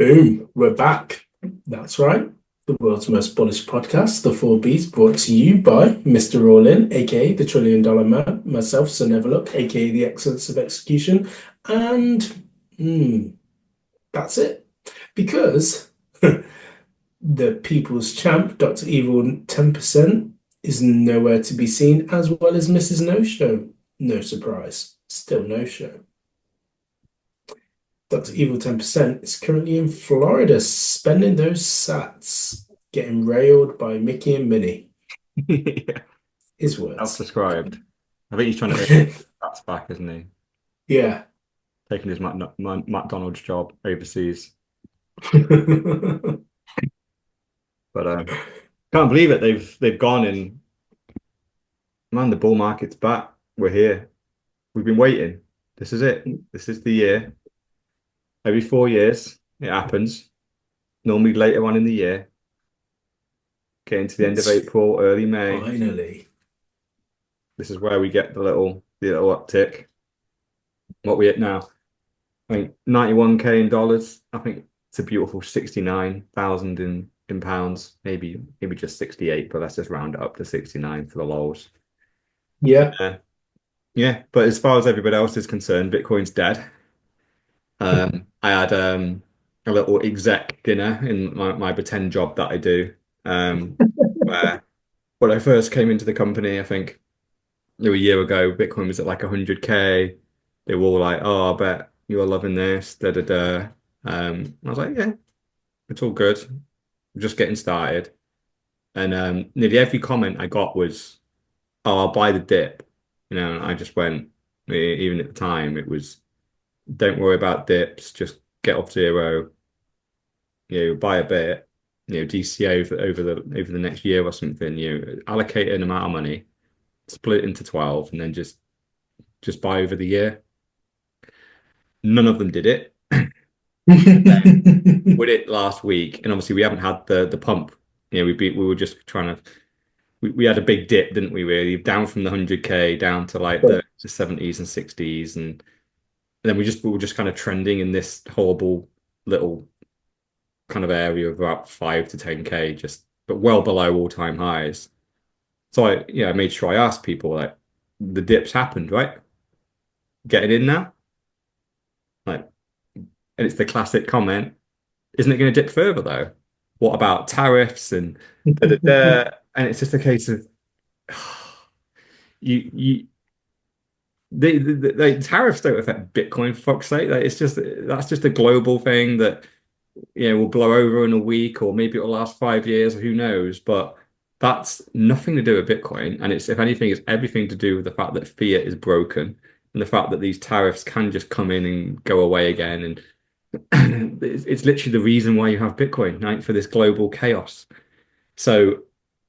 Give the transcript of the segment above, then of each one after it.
Boom, we're back. That's right. The world's most bullish podcast, The Four Bs, brought to you by Mr. Rollin, aka the Trillion Dollar Man, myself, Sir Neverlook, aka the Excellence of Execution, and that's it. Because the People's Champ, Dr. Evil 10%, is nowhere to be seen, as well as Mrs. No Show. No surprise, still no show. Dr. Evil 10% is currently in Florida spending those sats, getting railed by Mickey and Minnie. Yeah, His words. self-described. I think he's trying to earn that's back, isn't he? Yeah. Taking his McDonald's job overseas. But can't believe it. They've gone and man, the bull market's back. We're here. We've been waiting. This is it. This is the year. Every 4 years, it happens. Normally later on in the year. Getting to the end of April, early May. Finally. This is where we get the little uptick. What we at now? I think 91K in dollars. I think it's a beautiful 69,000 in pounds. Maybe just 68, but let's just round it up to 69 for the lows. Yeah. Yeah, but as far as everybody else is concerned, Bitcoin's dead. I had a little exec dinner in my pretend job that I do. Where when I first came into the company, I think a year ago, Bitcoin was at like 100K. They were all like, "Oh, I bet you're loving this." Da da da. I was like, "Yeah, it's all good. We're just getting started." And nearly every comment I got was, "Oh, I'll buy the dip." And I just went. Even at the time, it was, "Don't worry about dips. Just get off zero. Buy a bit. DCA over the next year or something. Allocate an amount of money, split it into 12, and then just buy over the year." None of them did it. With it last week, and obviously we haven't had the pump. We were just trying to. We had a big dip, didn't we? Really down from the 100K down to like the 70s and 60s, and then we were just kind of trending in this horrible little kind of area of about 5 to 10K, just but well below all-time highs. So I made sure I asked people like, the dips happened, right? Getting in now, like, and it's the classic comment. Isn't it going to dip further though? What about tariffs and da, da, da? And it's just a case of you the tariffs don't affect Bitcoin, for fuck's sake. Like, that's just a global thing that will blow over in a week, or maybe it'll last 5 years, who knows? But that's nothing to do with Bitcoin. And it's, if anything, it's everything to do with the fact that fiat is broken and the fact that these tariffs can just come in and go away again. And it's literally the reason why you have Bitcoin, right? For this global chaos. So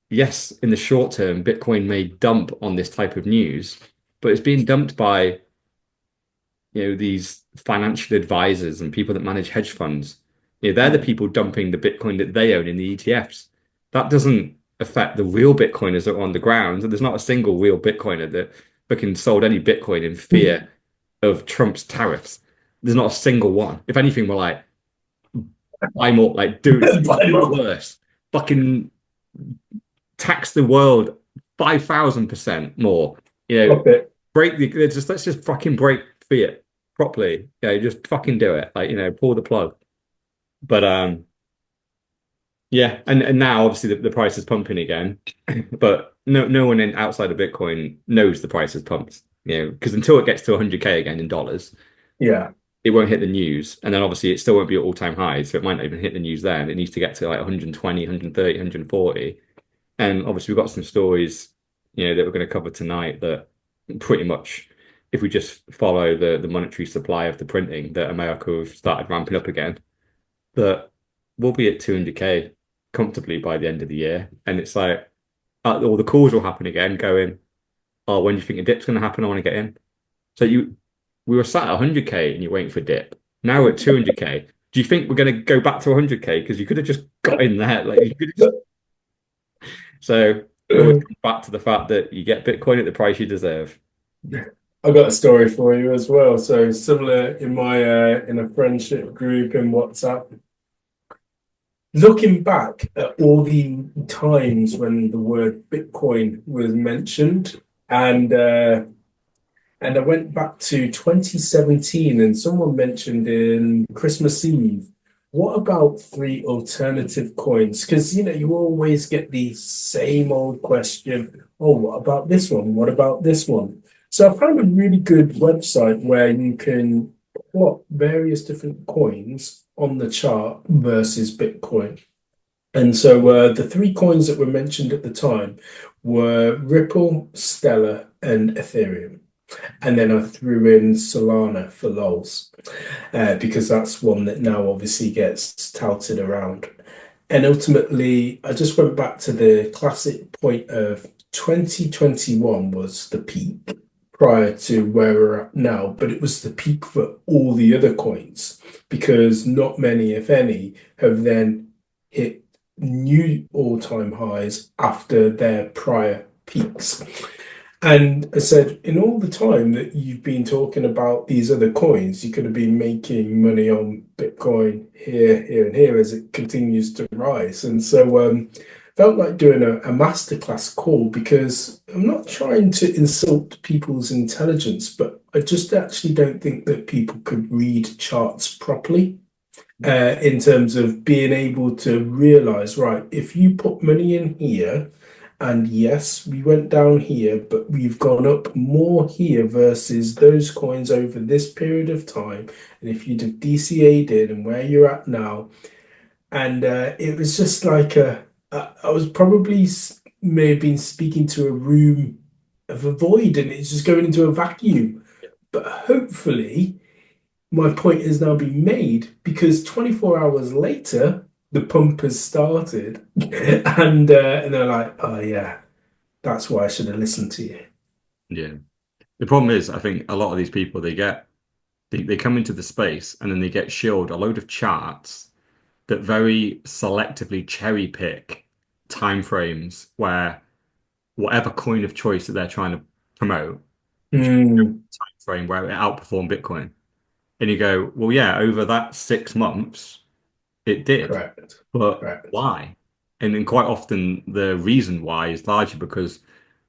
yes, in the short term, Bitcoin may dump on this type of news, but it's being dumped by these financial advisors and people that manage hedge funds. They're the people dumping the Bitcoin that they own in the ETFs. That doesn't affect the real Bitcoiners that are on the ground. There's not a single real Bitcoiner that fucking sold any Bitcoin in fear of Trump's tariffs. There's not a single one. If anything, we're like, buy more, like do it worse. Fucking tax the world 5,000% more. Okay. Let's just fucking break fiat properly. Just fucking do it. Like, pull the plug. But yeah, and now obviously the price is pumping again. But no one outside of Bitcoin knows the price is pumped. Because until it gets to 100K again in dollars, Yeah. it won't hit the news. And then obviously it still won't be at all-time highs, so it might not even hit the news then. It needs to get to like 120, 130, 140. And obviously we've got some stories, that we're going to cover tonight that pretty much, if we just follow the monetary supply of the printing, that America have started ramping up again, that we'll be at 200K comfortably by the end of the year. And it's like, all the calls will happen again going, "Oh, when do you think a dip's going to happen? I want to get in." So we were sat at 100K and you're waiting for a dip. Now we're at 200K. Do you think we're going to go back to 100K? Because you could have just got in there. Like, you could have just... So it always comes back to the fact that you get Bitcoin at the price you deserve. I got a story for you as well. So similar in my in a friendship group in WhatsApp. looking back at all the times when the word Bitcoin was mentioned, and I went back to 2017, and someone mentioned in Christmas Eve, what about three alternative coins? Because you always get the same old question. Oh, what about this one? What about this one? So I found a really good website where you can plot various different coins on the chart versus Bitcoin. And so the three coins that were mentioned at the time were Ripple, Stellar, and Ethereum. And then I threw in Solana for lols, because that's one that now obviously gets touted around. And ultimately, I just went back to the classic point of 2021 was the peak prior to where we're at now, but it was the peak for all the other coins because not many, if any, have then hit new all-time highs after their prior peaks. And I said, in all the time that you've been talking about these other coins, you could have been making money on Bitcoin here, here, and here as it continues to rise. And so felt like doing a masterclass call because I'm not trying to insult people's intelligence, but I just actually don't think that people could read charts properly. In terms of being able to realize, right, if you put money in here, and yes, we went down here, but we've gone up more here versus those coins over this period of time. And if you'd have DCA'd in and where you're at now, and it was just like I was probably may have been speaking to a room of a void, and it's just going into a vacuum. But hopefully, my point has now been made because 24 hours later, the pump has started, and they're like, "Oh yeah, that's why I should have listened to you." Yeah. The problem is, I think a lot of these people they come into the space and then they get showed a load of charts that very selectively cherry pick timeframes where whatever coin of choice that they're trying to promote Mm, time frame where it outperformed Bitcoin. And you go, well, yeah, over that 6 months, it did. correct, But correct. why? And then quite often the reason why is largely because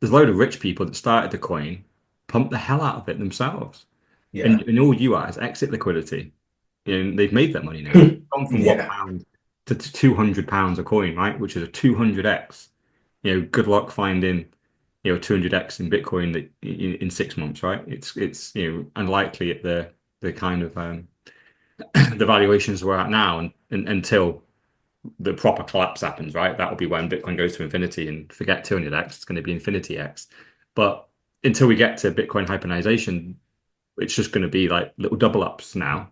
there's a load of rich people that started the coin, pumped the hell out of it themselves. Yeah, And all you are is exit liquidity. They've made that money now. Gone from yeah, £1 to £200 a coin, right? Which is a 200x. Good luck finding, 200x in Bitcoin that in 6 months, right? It's unlikely at the kind of the valuations we're at now, and until the proper collapse happens, right? That will be when Bitcoin goes to infinity, and forget 200x, it's going to be infinity x. But until we get to Bitcoin hyperinization, it's just going to be like little double ups now.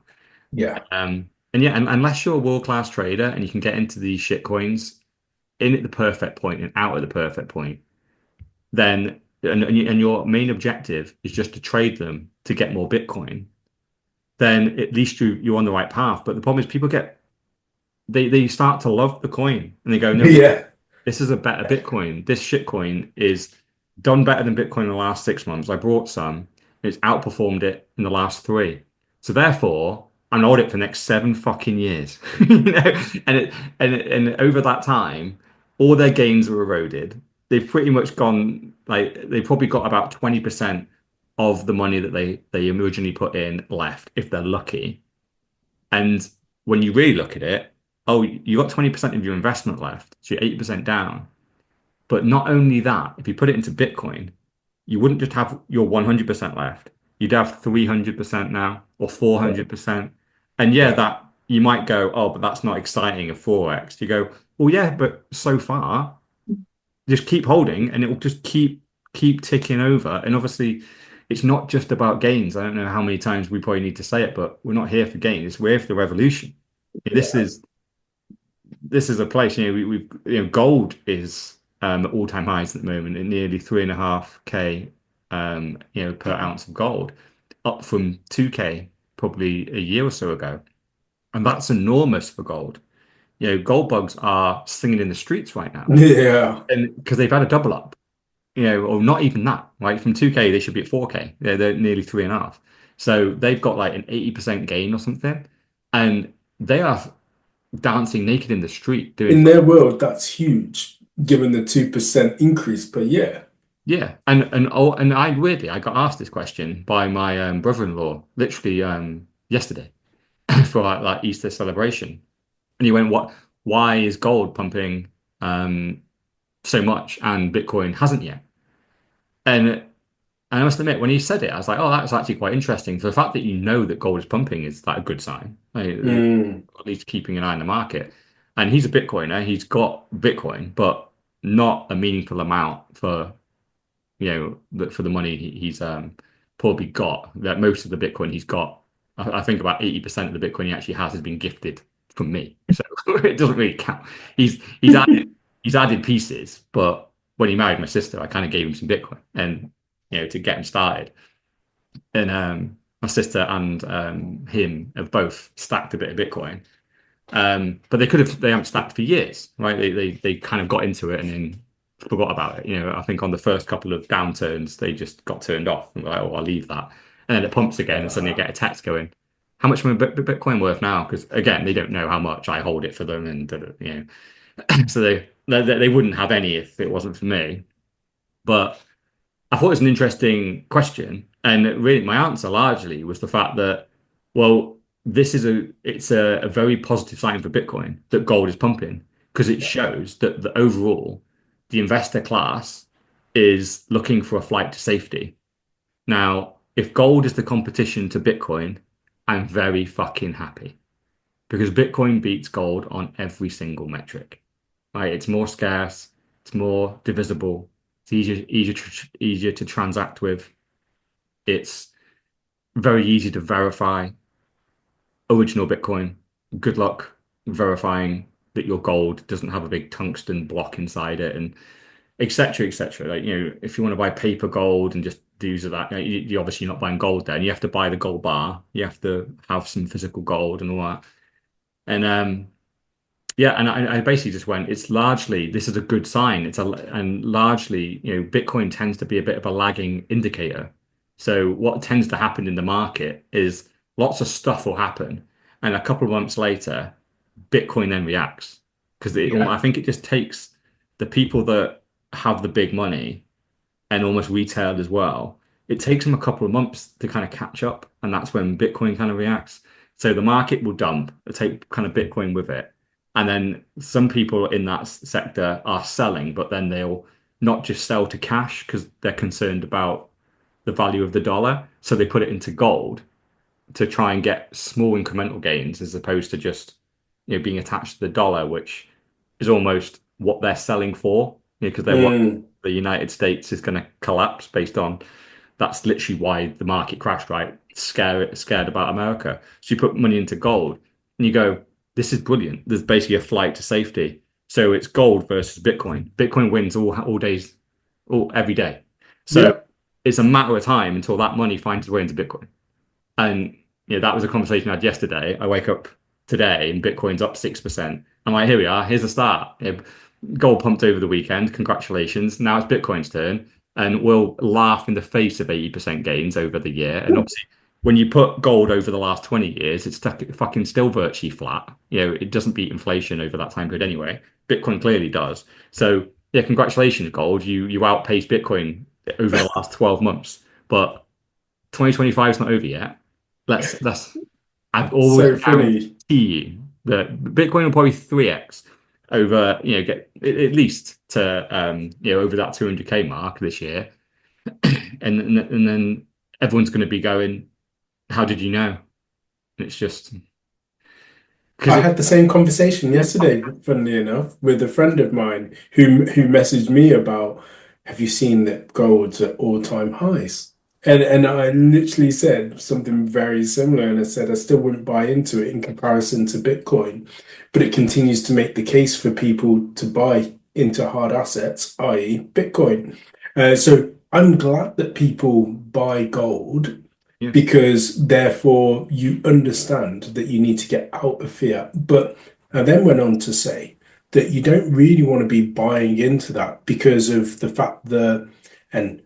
yeah, And yeah, and unless you're a world-class trader and you can get into these shit coins in at the perfect point and out at the perfect point, then and your main objective is just to trade them to get more Bitcoin, then at least you're on the right path. But the problem is people they start to love the coin and they go, no, yeah, this is a better Bitcoin. This shit coin is done better than Bitcoin in the last 6 months. I brought some. It's outperformed it in the last three. So therefore, I'm gonna hold it for the next 7 fucking years. And over that time, all their gains were eroded. They've pretty much gone like they probably got about 20% of the money that they originally put in left, if they're lucky. And when you really look at it, oh, you got 20% of your investment left, so you're 80% down. But not only that, if you put it into Bitcoin, you wouldn't just have your 100% left. You'd have 300% now or yeah, 400%. And yeah, yeah, that you might go, oh, but that's not exciting, a 4x. You go, well, yeah, but so far, just keep holding and it will just keep ticking over. And obviously, it's not just about gains. I don't know how many times we probably need to say it, but we're not here for gains. We're here for the revolution. This yeah, is a place, we've gold is at all-time highs at the moment at nearly 3.5K per ounce of gold, up from 2K probably a year or so ago. And that's enormous for gold. Gold bugs are singing in the streets right now. yeah, And because they've had a double up, or not even that, right? From 2K, they should be at 4K. They're nearly 3.5. So they've got like an 80% gain or something. And they are dancing naked in the street doing. In their world, that's huge, given the 2% increase per year. Yeah, and I got asked this question by my brother-in-law literally yesterday for like Easter celebration, and he went, "What? Why is gold pumping um so much and Bitcoin hasn't yet?" And I must admit, when he said it, I was like, "Oh, that's actually quite interesting." For the fact that you know that gold is pumping is like a good sign, like, Mm, at least keeping an eye on the market. And he's a Bitcoiner; he's got Bitcoin, but not a meaningful amount for for the money he's probably got. That most of the Bitcoin he's got, I think about 80% of the Bitcoin he actually has been gifted from me. So it doesn't really count. He's added he's added pieces, but when he married my sister, I kind of gave him some Bitcoin and to get him started. And my sister and him have both stacked a bit of Bitcoin. But they haven't stacked for years, right? They kind of got into it and then forgot about it. I think on the first couple of downturns, they just got turned off and were like, oh, I'll leave that. And then it pumps again, and suddenly you get a text going, how much is my Bitcoin worth now? Because again, they don't know how much I hold it for them, and so they wouldn't have any if it wasn't for me. But I thought it was an interesting question, and really my answer largely was the fact that, well, it's a very positive sign for Bitcoin that gold is pumping because it shows that the overall the investor class is looking for a flight to safety. Now, if gold is the competition to Bitcoin, I'm very fucking happy because Bitcoin beats gold on every single metric. Right? It's more scarce, it's more divisible, it's easier to transact with. It's very easy to verify original Bitcoin. Good luck verifying that your gold doesn't have a big tungsten block inside it, and etc. etc. Like, if you want to buy paper gold and just do use of that, you're obviously not buying gold then. You have to buy the gold bar. You have to have some physical gold and all that. And yeah, and I basically just went, it's largely, this is a good sign. And largely, Bitcoin tends to be a bit of a lagging indicator. So what tends to happen in the market is lots of stuff will happen. And a couple of months later, Bitcoin then reacts. Because I think it just takes the people that have the big money and almost retail as well. It takes them a couple of months to kind of catch up, and that's when Bitcoin kind of reacts. So the market will dump, take kind of Bitcoin with it, and then some people in that sector are selling, but then they'll not just sell to cash because they're concerned about the value of the dollar, so they put it into gold to try and get small incremental gains as opposed to just being attached to the dollar, which is almost what they're selling for, because they're worried mm. the United States is going to collapse based on that's literally why the market crashed, right? Scared about America. So you put money into gold and you go, this is brilliant. There's basically a flight to safety. So it's gold versus Bitcoin. Bitcoin wins all days, every day. So Yep. it's a matter of time until that money finds its way into Bitcoin. And that was a conversation I had yesterday. I wake up today and Bitcoin's up 6%. I'm like, here we are. Here's the start. Gold pumped over the weekend. Congratulations. Now it's Bitcoin's turn. And we'll laugh in the face of 80% gains over the year. And obviously, when you put gold over the last 20 years, it's fucking still virtually flat. It doesn't beat inflation over that time period anyway. Bitcoin clearly does. So, yeah, congratulations, gold. You outpaced Bitcoin over the last 12 months. But 2025 is not over yet. Let's I've always So guarantee funny. you that Bitcoin will probably 3x over, get at least to over that 200K mark this year. And then everyone's going to be going, how did you know? And it's just because I it had the same conversation yesterday, funnily enough, with a friend of mine who messaged me about, have you seen that gold's at all-time highs? And I literally said something very similar, and I said I still wouldn't buy into it in comparison to Bitcoin, but it continues to make the case for people to buy into hard assets, i.e. Bitcoin. So I'm glad that people buy gold yeah. because therefore you understand that you need to get out of fiat. But I then went on to say that you don't really want to be buying into that because of the fact that, and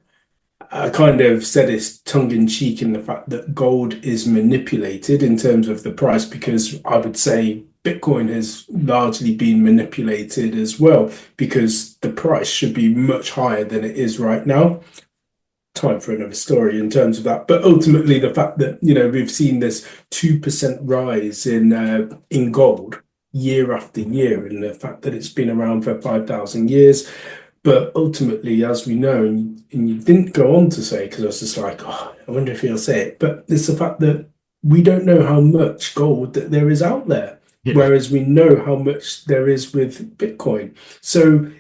I kind of said this tongue in cheek in the fact that gold is manipulated in terms of the price, because I would say Bitcoin has largely been manipulated as well because the price should be much higher than it is right now. Time for another story in terms of that. But ultimately, the fact that we've seen this 2% rise in gold year after year, and the fact that it's been around for 5,000 years. But ultimately, as we know, and you didn't go on to say, because I was just like, oh, I wonder if he'll say it, but it's the fact that we don't know how much gold that there is out there, Yeah. whereas we know how much there is with Bitcoin. So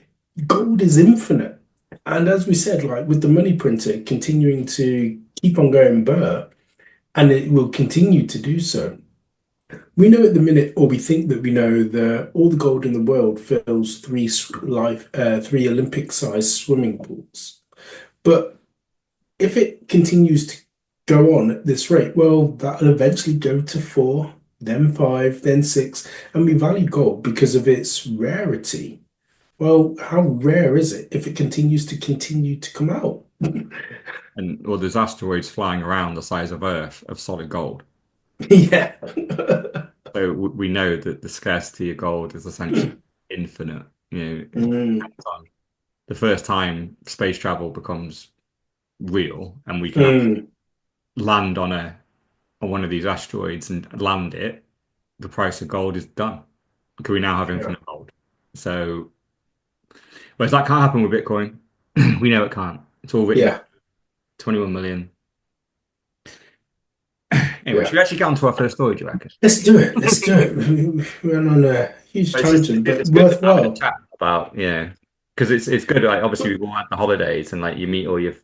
gold is infinite. And as we said, like with the money printer continuing to keep on going burr, and it will continue to do so. We know at the minute, or we think that we know, that all the gold in the world fills three Olympic-sized swimming pools. But if it continues to go on at this rate, well, that'll eventually go to four, then five, then six, and we value gold because of its rarity. Well, how rare is it if it continues to come out? And well, there's asteroids flying around the size of Earth of solid gold. Yeah. So we know that the scarcity of gold is essentially infinite. Mm, The first time space travel becomes real and we can actually mm, land on one of these asteroids and land it, the price of gold is done. Because we now have yeah. infinite gold. So, whereas that can't happen with Bitcoin. We know it can't. It's all written down. Yeah. 21 million. Anyway, should Yeah. we actually get on to our first story, do you reckon? Let's do it. Let's do it. We went on a huge But it's just tangent, but it's good to have a worthwhile. chat about, because it's good. Like obviously we've all had the holidays and like you meet all your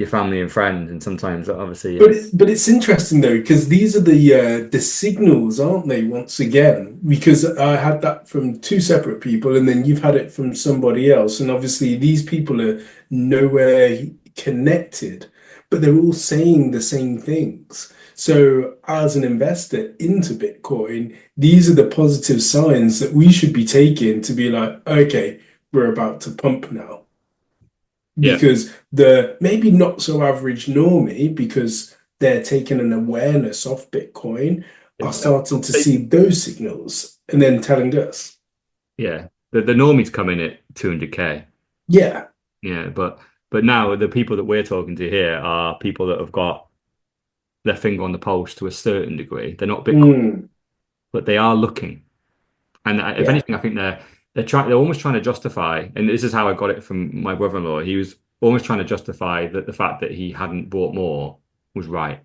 family and friends, and sometimes obviously But it's interesting though, because these are the signals, aren't they? Once again, because I had that from two separate people, and then you've had it from somebody else, and obviously these people are nowhere connected, but they're all saying the same things. So, as an investor into Bitcoin, these are the positive signs that we should be taking to be like, okay, we're about to pump now yeah, because the maybe not so average normie, because they're taking an awareness of Bitcoin, are starting to see those signals and then telling us, yeah. The normies come in at 200K. yeah, Yeah, but now the people that we're talking to here are people that have got their finger on the pulse to a certain degree. They're not Bitcoin, mm, but they are looking. And if yeah, anything, I think they're almost trying to justify, and this is how I got it from my brother-in-law. He was almost trying to justify that the fact that he hadn't bought more was right.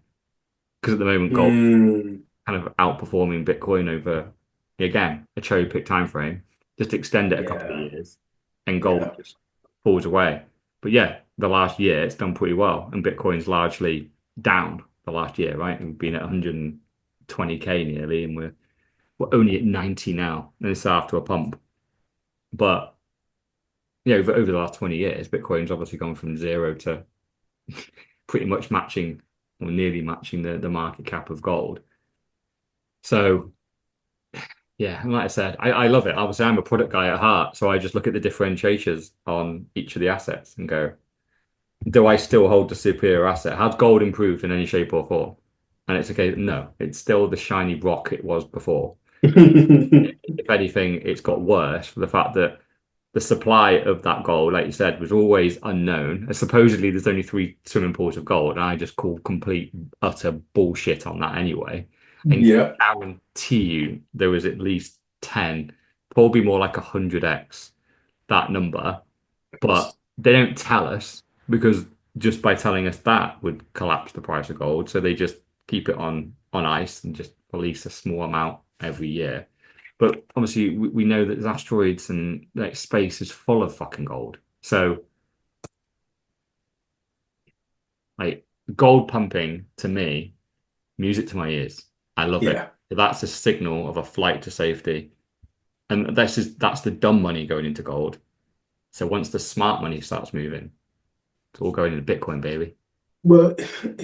Because at the moment gold mm, kind of outperforming Bitcoin over again a cherry pick time frame. Just extend it a couple of yeah, years, and gold yeah, just falls away. But yeah, the last year it's done pretty well, and Bitcoin's largely down the last year, right? We've been at 120K nearly, and we're only at 90 now, and it's after a pump. But yeah, over the last 20 years, Bitcoin's obviously gone from zero to pretty much matching or nearly matching the market cap of gold. So yeah, and like I said, I love it. Obviously, I'm a product guy at heart, so I just look at the differentiators on each of the assets and go, do I still hold the superior asset? Has gold improved in any shape or form? And it's okay, no, it's still the shiny rock it was before. If anything, it's got worse for the fact that the supply of that gold, like you said, was always unknown. And supposedly, there's only three swimming pools of gold, and I just call complete utter bullshit on that anyway. And yeah, guarantee you there was at least 10, probably more like 100x that number, but they don't tell us because just by telling us that would collapse the price of gold. So they just keep it on ice and just release a small amount every year. But obviously, we know that there's asteroids and like space is full of fucking gold. So like gold pumping to me, music to my ears. I love it. yeah. That's a signal of a flight to safety. And that's the dumb money going into gold. So once the smart money starts moving, it's all going into Bitcoin, baby. Well,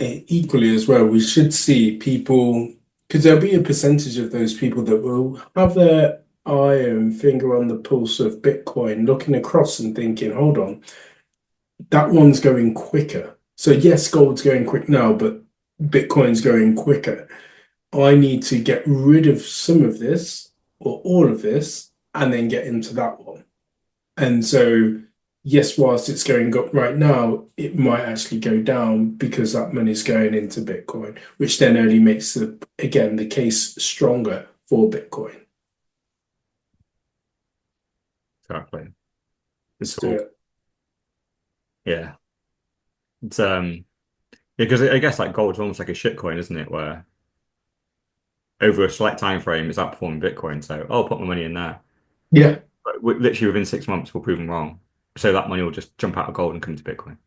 equally as well, we should see people, because there'll be a percentage of those people that will have their eye and finger on the pulse of Bitcoin, looking across and thinking, hold on, that one's going quicker. So yes, gold's going quick now, but Bitcoin's going quicker. I need to get rid of some of this or all of this and then get into that one. And so, yes, whilst it's going up right now, it might actually go down because that money's going into Bitcoin, which then only makes again, the case stronger for Bitcoin. Exactly. It's Let's do all, it. yeah. It's because I guess like gold's almost like a shitcoin, isn't it? Where over a select time frame, it's outperforming Bitcoin. So I'll put my money in there. Yeah, But literally within 6 months, we'll prove them wrong. So that money will just jump out of gold and come into Bitcoin.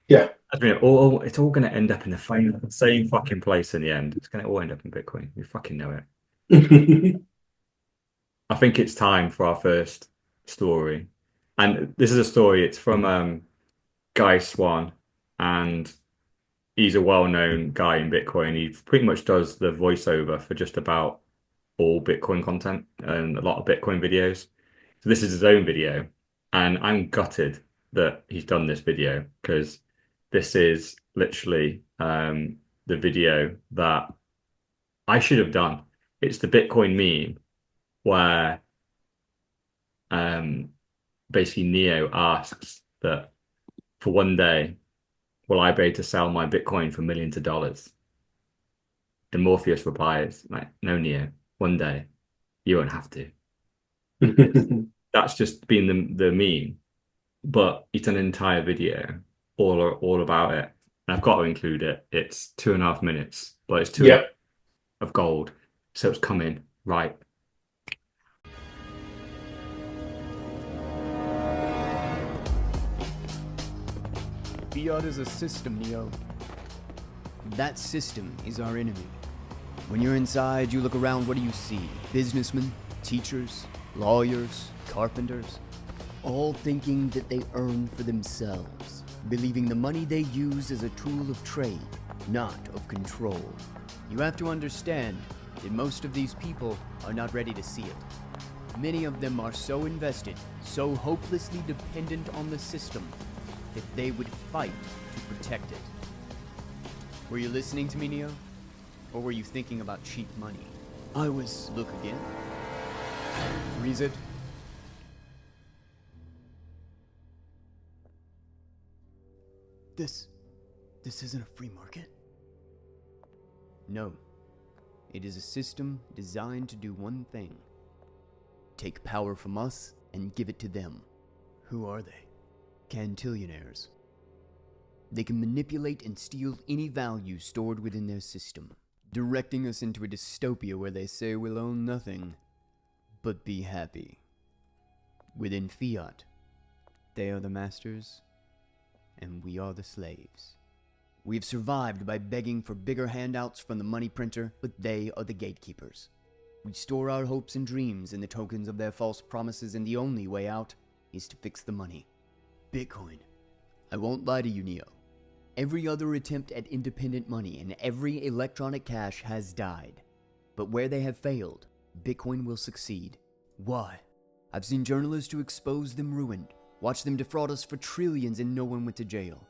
yeah. I mean, it's all going to end up in the same fucking place in the end. It's going to all end up in Bitcoin. You fucking know it. I think it's time for our first story. And this is a story, it's from Guy Swan, and he's a well-known guy in Bitcoin. He pretty much does the voiceover for just about all Bitcoin content and a lot of Bitcoin videos. So this is his own video, and I'm gutted that he's done this video because this is literally the video that I should have done. It's the Bitcoin meme where um, basically Neo asks that for one day, will I be able to sell my Bitcoin for millions of dollars? And Morpheus replies, like, no, Neo, one day you won't have to. That's just been the meme. But it's an entire video all about it. And I've got to include it. It's 2.5 minutes, but it's two and a half Yeah. of gold. So it's coming right. Fiat is a system, Neo. That system is our enemy. When you're inside, you look around, what do you see? Businessmen, teachers, lawyers, carpenters, all thinking that they earn for themselves, believing the money they use is a tool of trade, not of control. You have to understand that most of these people are not ready to see it. Many of them are so invested, so hopelessly dependent on the system, that they would fight to protect it. Were you listening to me, Neo? Or were you thinking about cheap money? I was... Look again. Freeze it. This isn't a free market? No. It is a system designed to do one thing. Take power from us and give it to them. Who are they? Cantillionaires. They can manipulate and steal any value stored within their system, directing us into a dystopia where they say we'll own nothing, but be happy. Within Fiat, they are the masters, and we are the slaves. We've survived by begging for bigger handouts from the money printer, but they are the gatekeepers. We store our hopes and dreams in the tokens of their false promises, and the only way out is to fix the money. Bitcoin. I won't lie to you, Neo. Every other attempt at independent money and every electronic cash has died. But where they have failed, Bitcoin will succeed. Why? I've seen journalists who expose them ruined, watch them defraud us for trillions and no one went to jail.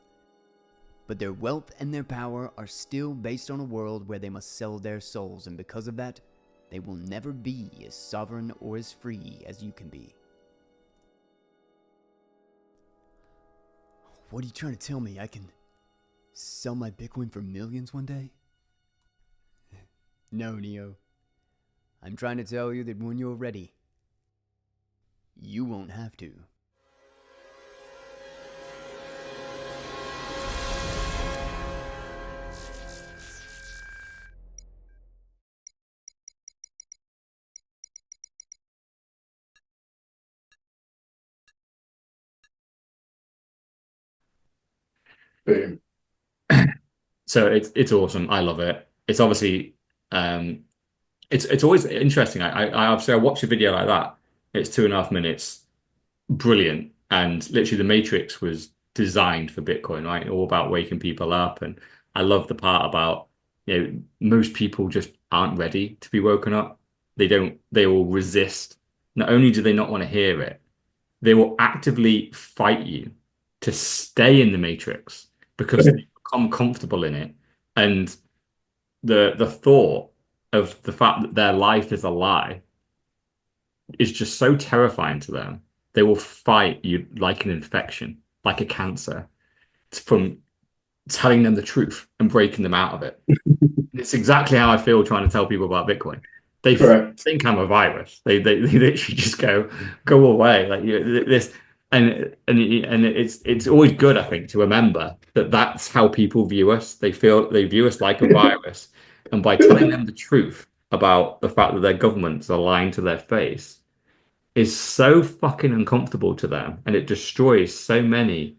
But their wealth and their power are still based on a world where they must sell their souls, and because of that, they will never be as sovereign or as free as you can be. What are you trying to tell me? I can sell my Bitcoin for millions one day? No, Neo. I'm trying to tell you that when you're ready, you won't have to. Boom. So it's awesome. I love it. It's obviously um it's always interesting. I obviously I watch a video like that. It's 2.5 minutes, brilliant. And literally the Matrix was designed for Bitcoin, right? All about waking people up. And I love the part about, most people just aren't ready to be woken up. They will resist. Not only do they not want to hear it, they will actively fight you to stay in the Matrix because they become comfortable in it. And the thought of the fact that their life is a lie is just so terrifying to them. They will fight you like an infection, like a cancer, from telling them the truth and breaking them out of it. It's exactly how I feel trying to tell people about Bitcoin. They Correct. think I'm a virus. They literally just go away like this. And it's always good, I think, to remember that that's how people view us. They view us like a virus, and by telling them the truth about the fact that their governments are lying to their face is so fucking uncomfortable to them, and it destroys so many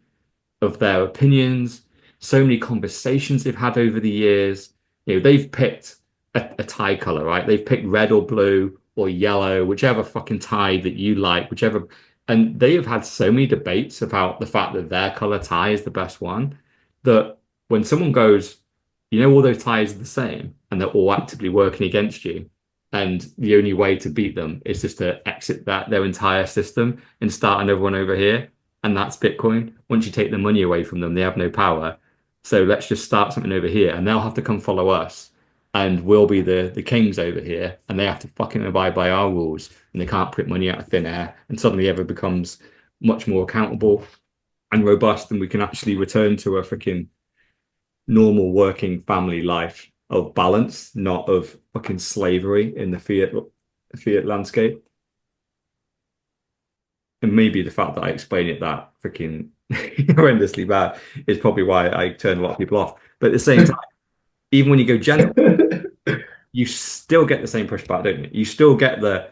of their opinions, so many conversations they've had over the years. They've picked a tie color, right? They've picked red or blue or yellow, whichever fucking tie that you like, whichever. And they have had so many debates about the fact that their color tie is the best one that when someone goes, all those ties are the same and they're all actively working against you. And the only way to beat them is just to exit their entire system and start another one over here, and that's Bitcoin. Once you take the money away from them, they have no power. So let's just start something over here, and they'll have to come follow us, and we'll be the kings over here, and they have to fucking abide by our rules, and they can't print money out of thin air, and suddenly everyone becomes much more accountable and robust, and we can actually return to a freaking normal working family life of balance, not of fucking slavery in the fiat landscape. And maybe the fact that I explain it that freaking horrendously bad is probably why I turn a lot of people off. But at the same time, even when you go gentle, you still get the same pushback, don't you? You still get the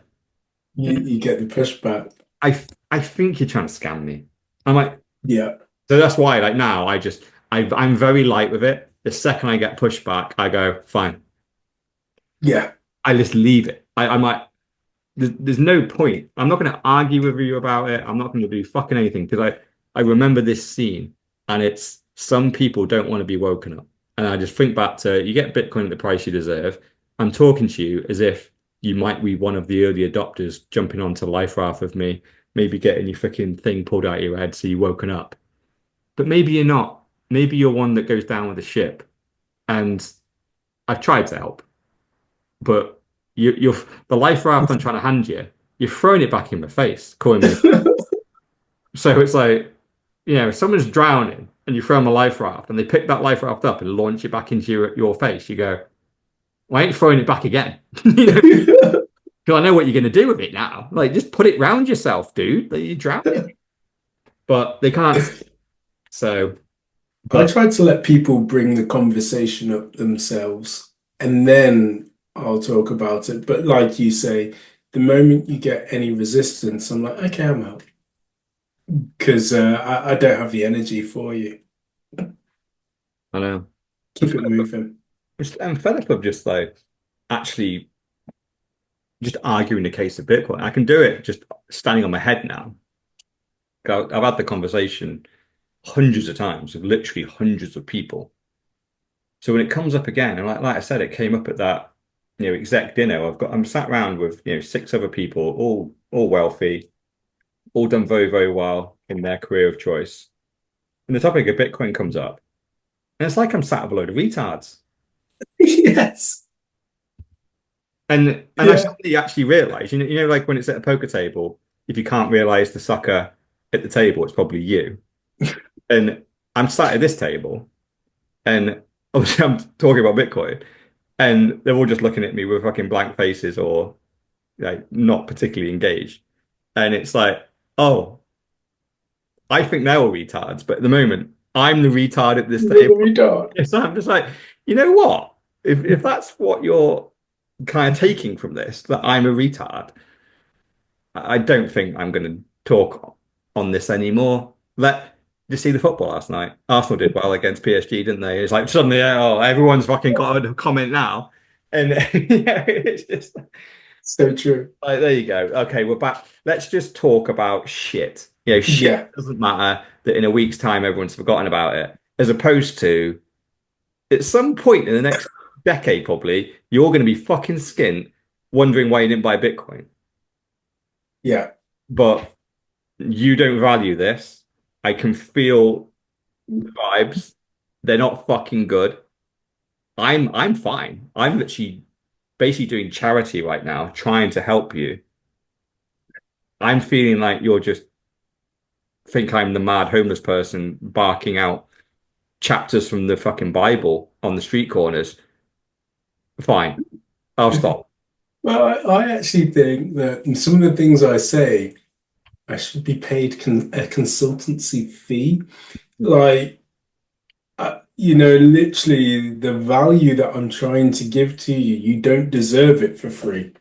You get the pushback. I think you're trying to scam me. I'm like, Yeah. so that's why like now I'm very light with it. The second I get pushback, I go, fine. Yeah. I just leave it. I'm like, there's no point. I'm not going to argue with you about it. I'm not going to do fucking anything because I remember this scene and it's some people don't want to be woken up. And I just think back to you get Bitcoin at the price you deserve. I'm talking to you as if you might be one of the early adopters jumping onto Life Raft with me, maybe getting your freaking thing pulled out of your head so you're woken up. But maybe you're not. Maybe you're one that goes down with the ship. And I've tried to help. But you're the life raft I'm trying to hand you, you're throwing it back in my face, calling me. So it's like, if someone's drowning and you throw them a life raft and they pick that life raft up and launch it back into your face, you go, well, I ain't throwing it back again. Because I know what you're going to do with it now. Like, just put it round yourself, dude. Like, you're drowning. But they can't. So, I but try to let people bring the conversation up themselves and then I'll talk about it. But like you say, the moment you get any resistance, I'm like, okay, I'm out. Because I don't have the energy for you. I know. Keep it moving. I'm fed up of just like actually just arguing the case of Bitcoin. I can do it just standing on my head now. I've had the conversation hundreds of times with literally hundreds of people. So when it comes up again, and like I said, it came up at that exec dinner. I'm sat around with six other people, all wealthy, all done very very well in their career of choice, and the topic of Bitcoin comes up, and it's like I'm sat with a load of retards. Yes. And I Yeah. suddenly actually realized, like when it's at a poker table, if you can't realize the sucker at the table, it's probably you. And I'm sat at this table, and obviously I'm talking about Bitcoin, and they're all just looking at me with fucking blank faces or like not particularly engaged. And it's like, oh, I think they're all retards, but at the moment, I'm the retard at this You're the table. retard. So I'm just like, you know what? If that's what you're kind of taking from this, that I'm a retard, I don't think I'm going to talk on this anymore. Did you see the football last night? Arsenal did well against PSG, didn't they? It's like suddenly, oh, everyone's fucking got a comment now, and it's just So true. like, there you go. Okay, we're back. Let's just talk about shit. Shit Yeah. doesn't matter. That in a week's time, everyone's forgotten about it, as opposed to at some point in the next decade, probably you're going to be fucking skint, wondering why you didn't buy Bitcoin, Yeah. but you don't value this. I can feel the vibes. They're not fucking good. I'm fine. I'm literally basically doing charity right now, trying to help you. I'm feeling like you're just think I'm the mad homeless person barking out chapters from the fucking Bible on the street corners. Fine, I'll stop. Well, I actually think that in some of the things I say, I should be paid a consultancy fee. Like, literally the value that I'm trying to give to you, you don't deserve it for free.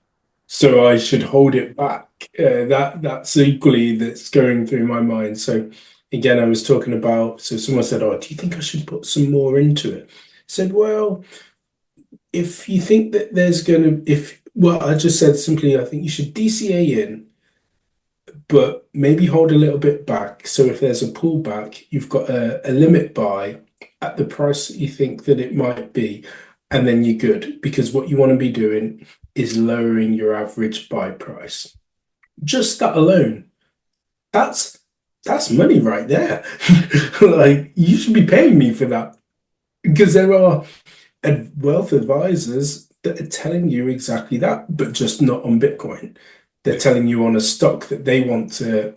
So I should hold it back. That's equally that's going through my mind. So again, I was talking about, so someone said, "Oh, do you think I should put some more into it?" I said, "Well, if you think that there's gonna, if well, I just said simply, I think you should DCA in, but maybe hold a little bit back. So if there's a pullback, you've got a limit buy at the price that you think that it might be, and then you're good. Because what you want to be doing is lowering your average buy price. Just that alone, that's that's money right there. Like you should be paying me for that because there are wealth advisors that are telling you exactly that, but just not on Bitcoin. They're telling you on a stock that they want to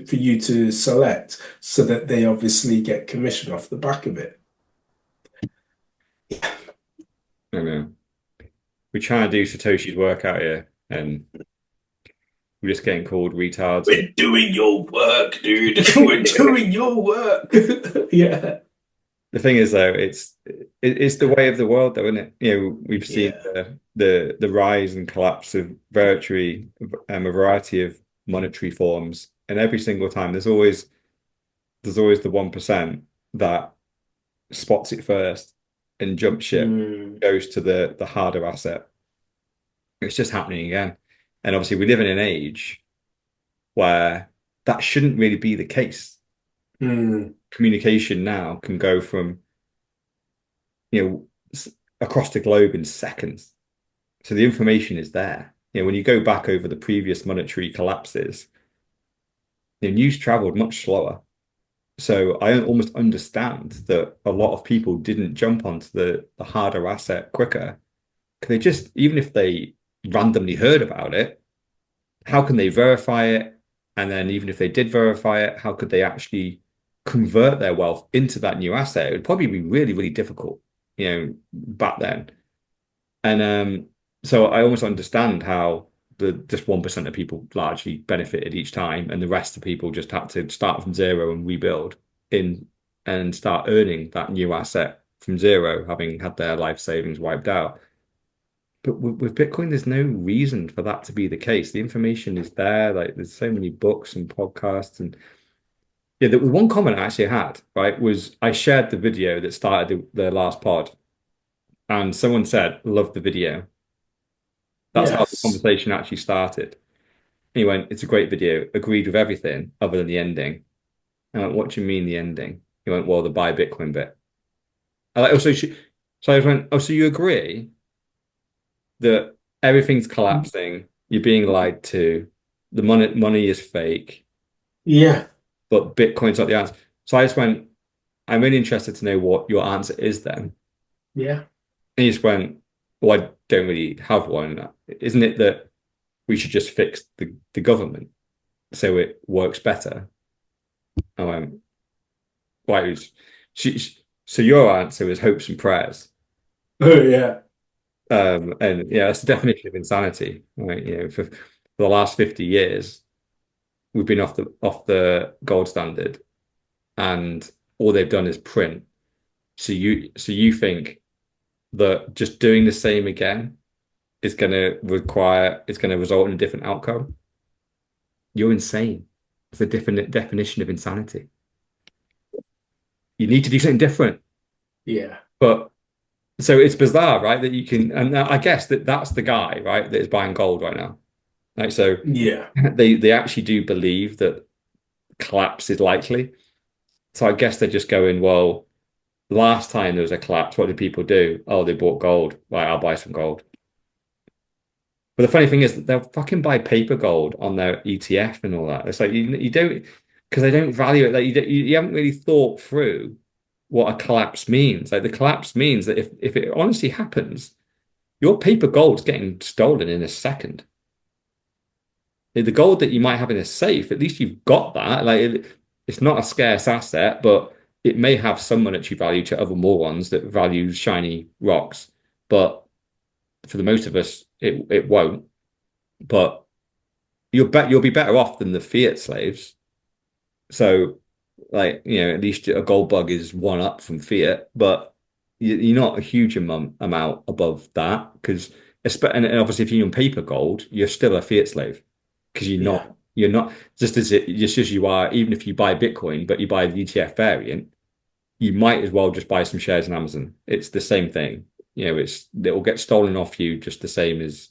for you to select so that they obviously get commission off the back of it. I know. We're trying to do Satoshi's work out here, and we're just getting called retards. We're doing your work, dude. We're doing your work. Yeah. The thing is, though, it's the way of the world, though, isn't it? We've seen Yeah. the rise and collapse of a variety of monetary forms, and every single time there's always the 1% that spots it first and jump ship, Mm, goes to the harder asset. It's just happening again, and obviously we live in an age where that shouldn't really be the case. mm, Communication now can go from you know across the globe in seconds. So the information is there. When you go back over the previous monetary collapses, news traveled much slower. So I almost understand that a lot of people didn't jump onto the harder asset quicker. Because they just, even if they randomly heard about it, how can they verify it? And then even if they did verify it, how could they actually convert their wealth into that new asset? It would probably be really, really difficult, back then. And so I almost understand how the just 1% of people largely benefited each time, and the rest of people just had to start from zero and rebuild in and start earning that new asset from zero, having had their life savings wiped out. But with Bitcoin, there's no reason for that to be the case. The information is there. Like there's so many books and podcasts, and yeah, the one comment I actually had, right, was I shared the video that started the last pod, and someone said, "Love the video." That's how the yes. conversation actually started. And he went, "It's a great video. Agreed with everything other than the ending." And I went, "What do you mean the ending?" He went, "Well, the buy Bitcoin bit." I like, so I went, "Oh, so you agree that everything's collapsing, you're being lied to, the money is fake, Yeah. but Bitcoin's not the answer." So I just went, "I'm really interested to know what your answer is then." Yeah. And he just went, "Well, I don't really have one. Isn't it that we should just fix the government so it works better?" I went, "Why?" So your answer is hopes and prayers. Oh yeah. And yeah, that's the definition of insanity, right? For the last 50 years, we've been off the gold standard, and all they've done is print. So you think that just doing the same again is going to result in a different outcome? You're insane. It's a different definition of insanity. You need to do something different. Yeah. But so it's bizarre, right? That you can, and I guess that's the guy, right, that is buying gold right now. Like, so Yeah. they actually do believe that collapse is likely. So I guess they're just going, well, last time there was a collapse, what did people do? Oh, they bought gold. Right, I'll buy some gold. But the funny thing is that they'll fucking buy paper gold on their ETF and all that. It's like you don't because they don't value it. Like you haven't really thought through what a collapse means. Like the collapse means that if it honestly happens, Your paper gold's getting stolen in a second. The gold that you might have in a safe, at least you've got that. It's not a scarce asset, but it may have some monetary value to other morons that value shiny rocks. But for the most of us, it won't. But you'll be better off than the fiat slaves. So, at least a gold bug is one up from fiat, but you're not a huge amount above that because, and obviously, if you're on paper gold, you're still a fiat slave because you're not just as you are. Even if you buy Bitcoin, but you buy the ETF variant, you might as well just buy some shares in Amazon. It's the same thing. It will get stolen off you just the same as.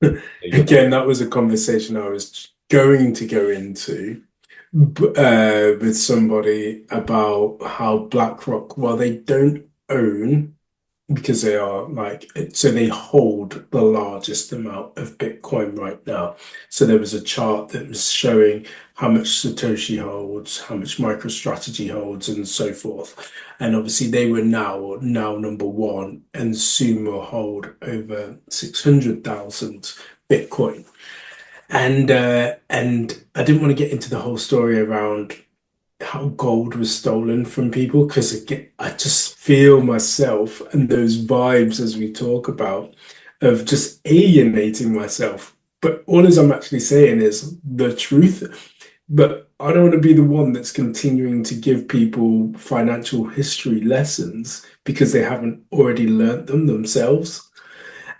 Again, that was a conversation I was going to go into with somebody about how BlackRock, while they don't own, because they are so they hold the largest amount of Bitcoin right now. So there was a chart that was showing how much Satoshi holds, how much MicroStrategy holds, and so forth. And obviously they were now number one, and soon will hold over 600,000 Bitcoin. And I didn't want to get into the whole story around how gold was stolen from people because again, I just feel myself and those vibes as we talk about of just alienating myself. But all as I'm actually saying is the truth. But I don't want to be the one that's continuing to give people financial history lessons because they haven't already learnt them themselves.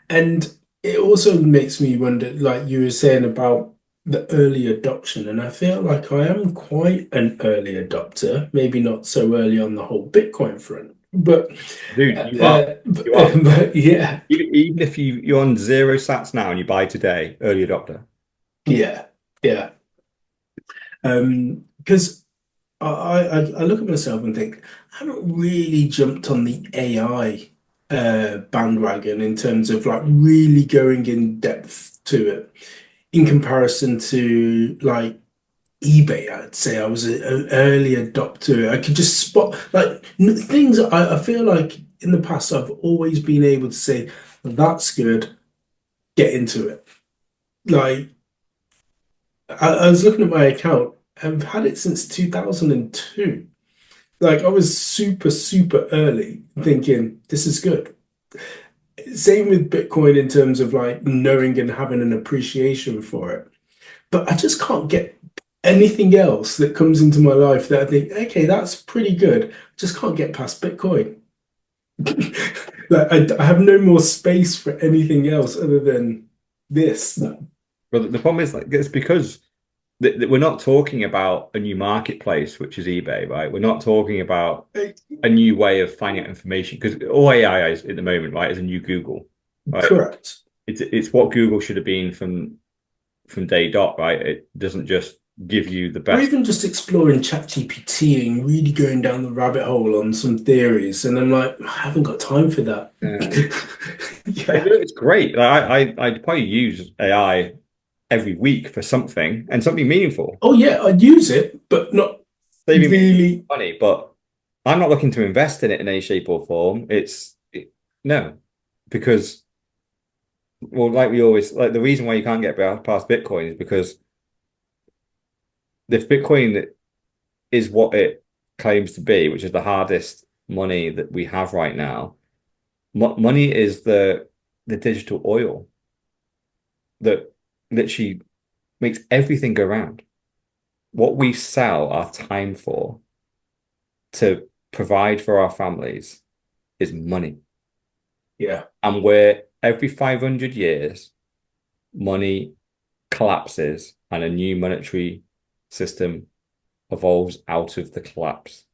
And it also makes me wonder, like you were saying about the early adoption, and I feel like I am quite an early adopter, maybe not so early on the whole Bitcoin front, but Dude, you are. You are. but yeah, Even if you're on 0 sats now and you buy today, early adopter. yeah, yeah. Because I look at myself and think I haven't really jumped on the AI bandwagon in terms of like really going in depth to it in comparison to like eBay. I'd say I was an early adopter. I could just spot like things I feel like in the past I've always been able to say that's good, get into it. Like I was looking at my account. I've had it since 2002. Like I was super, super early thinking this is good. Same with Bitcoin in terms of like knowing and having an appreciation for it. But I just can't get anything else that comes into my life that I think, okay, that's pretty good. Just can't get past Bitcoin. Like I have no more space for anything else other than this. But the problem is, it's because we're not talking about a new marketplace, which is eBay, right? We're not talking about a new way of finding out information because all AI is at the moment, right, is a new Google, right? Correct. It's what Google should have been from day dot, right? It doesn't just give you the Or best. even just exploring ChatGPT and really going down the rabbit hole on some theories. And I'm like, I haven't got time for that. Yeah. It's great. I'd probably use AI every week for something and something meaningful, Oh yeah, I'd use it, but not saving me really. money. But I'm not looking to invest in it in any shape or form. No, because well, like we always like the reason why you can't get past Bitcoin is because if Bitcoin is what it claims to be, which is the hardest money that we have right now, money is the digital oil that literally makes everything go round. What we sell our time for to provide for our families is money. Yeah. And where every 500 years, money collapses and a new monetary system evolves out of the collapse.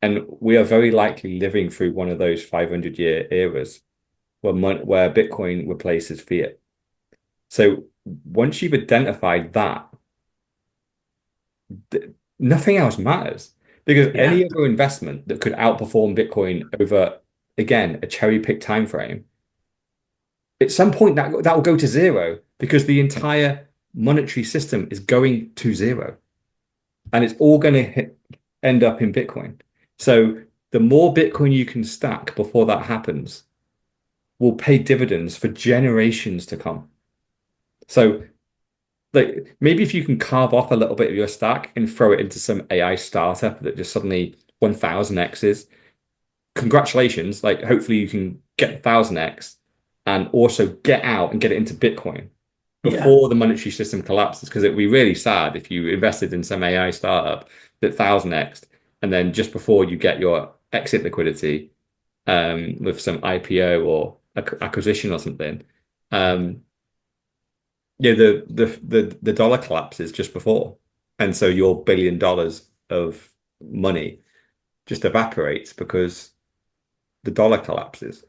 And we are very likely living through one of those 500-year eras where Bitcoin replaces fiat. So once you've identified that, nothing else matters because Yeah. any other investment that could outperform Bitcoin over, again, a cherry-picked time frame, at some point that will go to zero because the entire monetary system is going to zero and it's all going to end up in Bitcoin. So the more Bitcoin you can stack before that happens, will pay dividends for generations to come. So like maybe if you can carve off a little bit of your stack and throw it into some AI startup that just suddenly 1000x's, congratulations. Like hopefully you can get 1000x and also get out and get it into Bitcoin Yeah. before the monetary system collapses. Because it'd be really sad if you invested in some AI startup that 1000x and then just before you get your exit liquidity with some IPO or acquisition or something, yeah, the dollar collapses just before, and so your $1 billion of money just evaporates because the dollar collapses.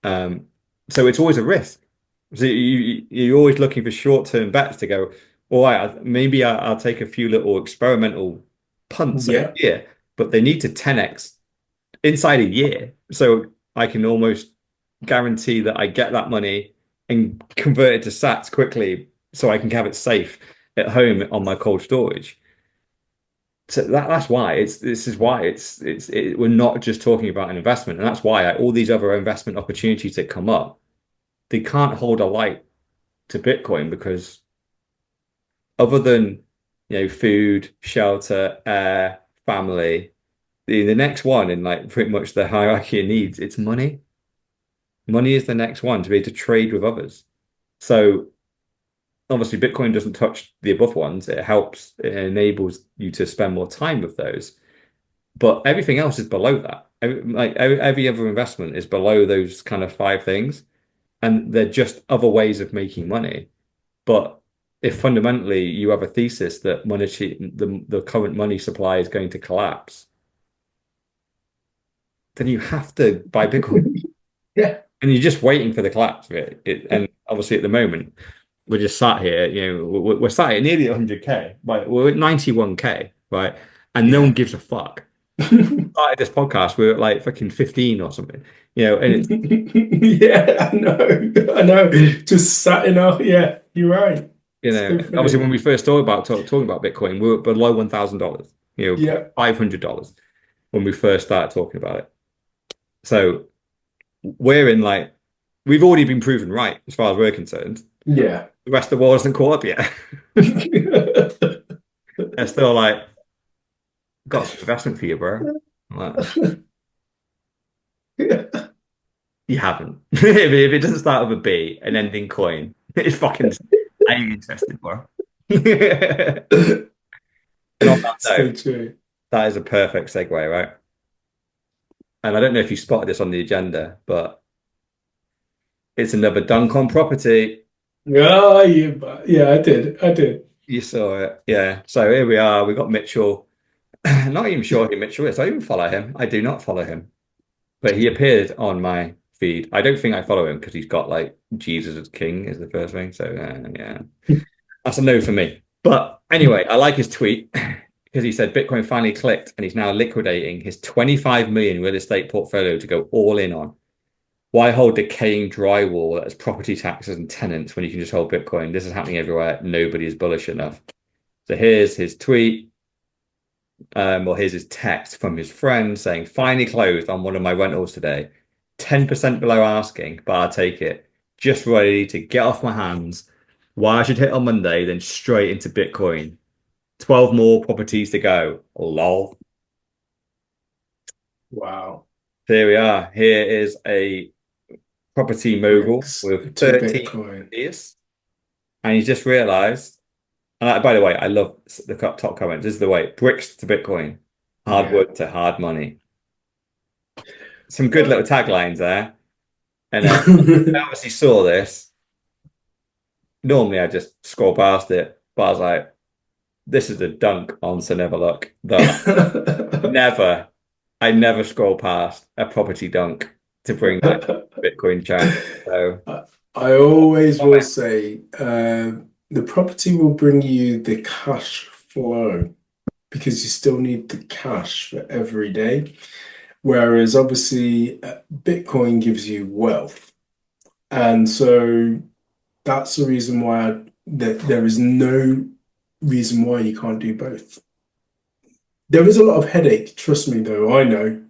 Um, so it's always a risk. So you're always looking for short-term bets to go, all right, maybe I'll take a few little experimental punts a Yeah. year, but they need to 10x inside a year. So I can almost guarantee that I get that money and convert it to sats quickly so I can have it safe at home on my cold storage. So that's why we're not just talking about an investment, and that's why all these other investment opportunities that come up, they can't hold a light to Bitcoin because other than food, shelter, air, family, the next one in like pretty much the hierarchy of needs, it's money. Money is the next one to be able to trade with others. So obviously Bitcoin doesn't touch the above ones. It helps, it enables you to spend more time with those. But everything else is below that. Every other investment is below those kind of five things. And they're just other ways of making money. But if fundamentally you have a thesis that the current money supply is going to collapse, then you have to buy Bitcoin. Yeah. And you're just waiting for the collapse of it. And obviously at the moment, we're just sat here, we're sat at nearly 100K, right? We're at 91K, right? And no one gives a fuck. Started this podcast, we were at like fucking 15 or something, and it's, Yeah, I know. Just sat in our, yeah, you're right. So obviously funny. when we first talked about talking about Bitcoin, we were below $1,000, Yeah, $500 when we first started talking about it. So we're in like, we've already been proven right as far as we're concerned. yeah. The rest of the world hasn't caught up yet. They're still like, got some investment for you, bro. I'm like, you haven't. If it doesn't start with a B and end in coin, it's fucking. Are you interested, bro? And on that So note, true. that is a perfect segue, right? And I don't know if you spotted this on the agenda, but it's another dunk on property. Oh, yeah, I did. I did. You saw it, yeah. So here we are. We got Mitchell. Not even sure who Mitchell is. I even follow him. I do not follow him, but he appeared on my feed. I don't think I follow him because he's got like Jesus as King is the first thing. So yeah, that's a no for me. But anyway, I like his tweet because he said Bitcoin finally clicked and he's now liquidating his 25 million real estate portfolio to go all in on. Why hold decaying drywall as property taxes and tenants when you can just hold Bitcoin? This is happening everywhere. Nobody is bullish enough. So here's his tweet. Or here's his text from his friend saying, finally closed on one of my rentals today. 10% below asking, but I'll take it. Just ready to get off my hands. Why I should hit on Monday, then straight into Bitcoin. 12 more properties to go. Lol. Wow. Here we are. Here is a property mogul Bricks with to 13 Bitcoin. years. And he's just realized, and by the way, I love the top comment. This is the way. Bricks to Bitcoin. Hard Yeah. work to hard money. Some good little taglines there. And I obviously saw this. Normally I just scroll past it, but I was like, this is a dunk on So Never Look that never, I never scroll past a property dunk to bring that Bitcoin chat. So I always will comment. say the property will bring you the cash flow because you still need the cash for every day. Whereas obviously Bitcoin gives you wealth. And so that's the reason why there is no reason why you can't do both. There is a lot of headache, trust me, though, I know,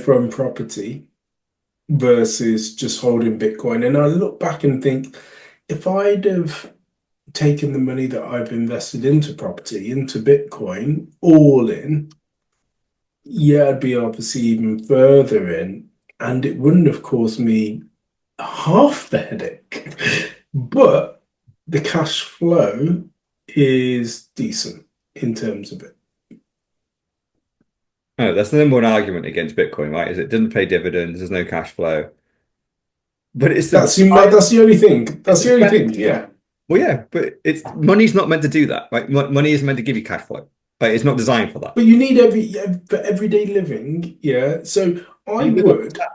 from property. versus just holding Bitcoin. And I look back and think, if I'd have taken the money that I've invested into property, into Bitcoin, all in, yeah, I'd be obviously even further in, and it wouldn't have caused me half the headache. But the cash flow is decent in terms of it. No, that's the number one argument against Bitcoin, right? Is it doesn't pay dividends, there's no cash flow. But That's the only thing. That's it's the only the thing. Yeah. well, yeah, but it's money's not meant to do that, right? Money is meant to give you cash flow. Like it's not designed for that. But you need for everyday living, yeah. So You live off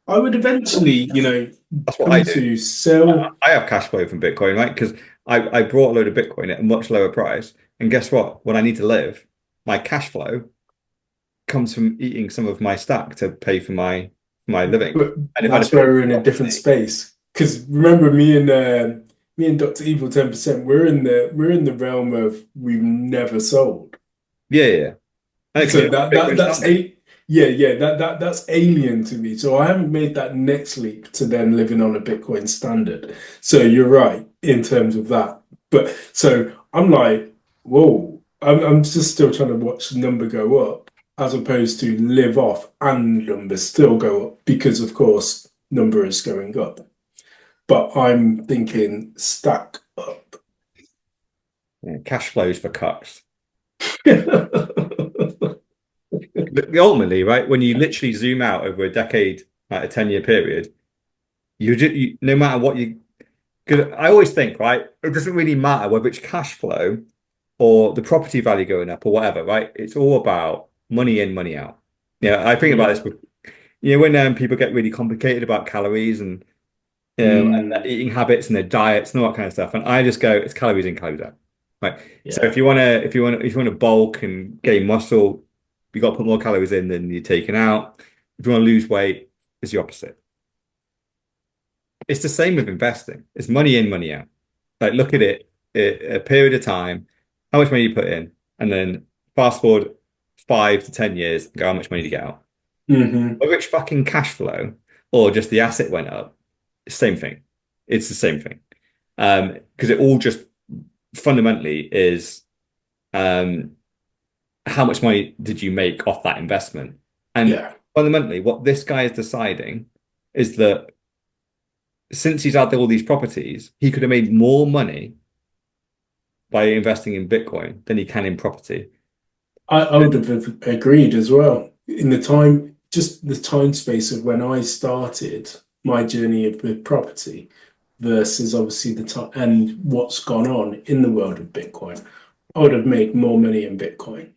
I would eventually, That's what I come do. to sell. I have cash flow from Bitcoin, right? Because I brought a load of Bitcoin at a much lower price. And guess what? When I need to live, my cash flow comes from eating some of my stack to pay for my living. But And if I had that's to where build we're in a different space. Because remember, me and Dr. Evil 10%, we're in the realm of we've never sold. yeah, yeah. And it could So be Bitcoin that's standard. that's alien to me. So I haven't made that next leap to then living on a Bitcoin standard. So you're right in terms of that. But so I'm like, whoa, I'm just still trying to watch the number go up as opposed to live off and numbers still go up because of course number is going up. But I'm thinking stack up. Yeah, cash flows for cucks. Ultimately, right, when you literally zoom out over a decade, like a 10-year period, no matter what you, because I always think, right, it doesn't really matter whether it's cash flow or the property value going up or whatever, right? It's all about money in, money out. Yeah, I think about this Yeah. with, when people get really complicated about calories and and their Mm, eating habits and their diets and all that kind of stuff, and I just go, it's calories in, calories out. Right. So yeah. if you want to bulk and gain muscle, you got to put more calories in than you're taking out. If you want to lose weight, it's the opposite. It's the same with investing. It's money in, money out. Like look at it, a period of time, how much money you put in, and then fast forward 5 to 10 years, and go how much money do you get out. Hmm. Whether it's fucking cash flow or just the asset went up, same thing. It's the same thing. Because it all just fundamentally is um how much money did you make off that investment? And Yeah. fundamentally, what this guy is deciding is that since he's had all these properties, he could have made more money by investing in Bitcoin than he can in property. I would have agreed as well. In the time, just the time space of when I started my journey with property versus obviously the time and what's gone on in the world of Bitcoin, I would have made more money in Bitcoin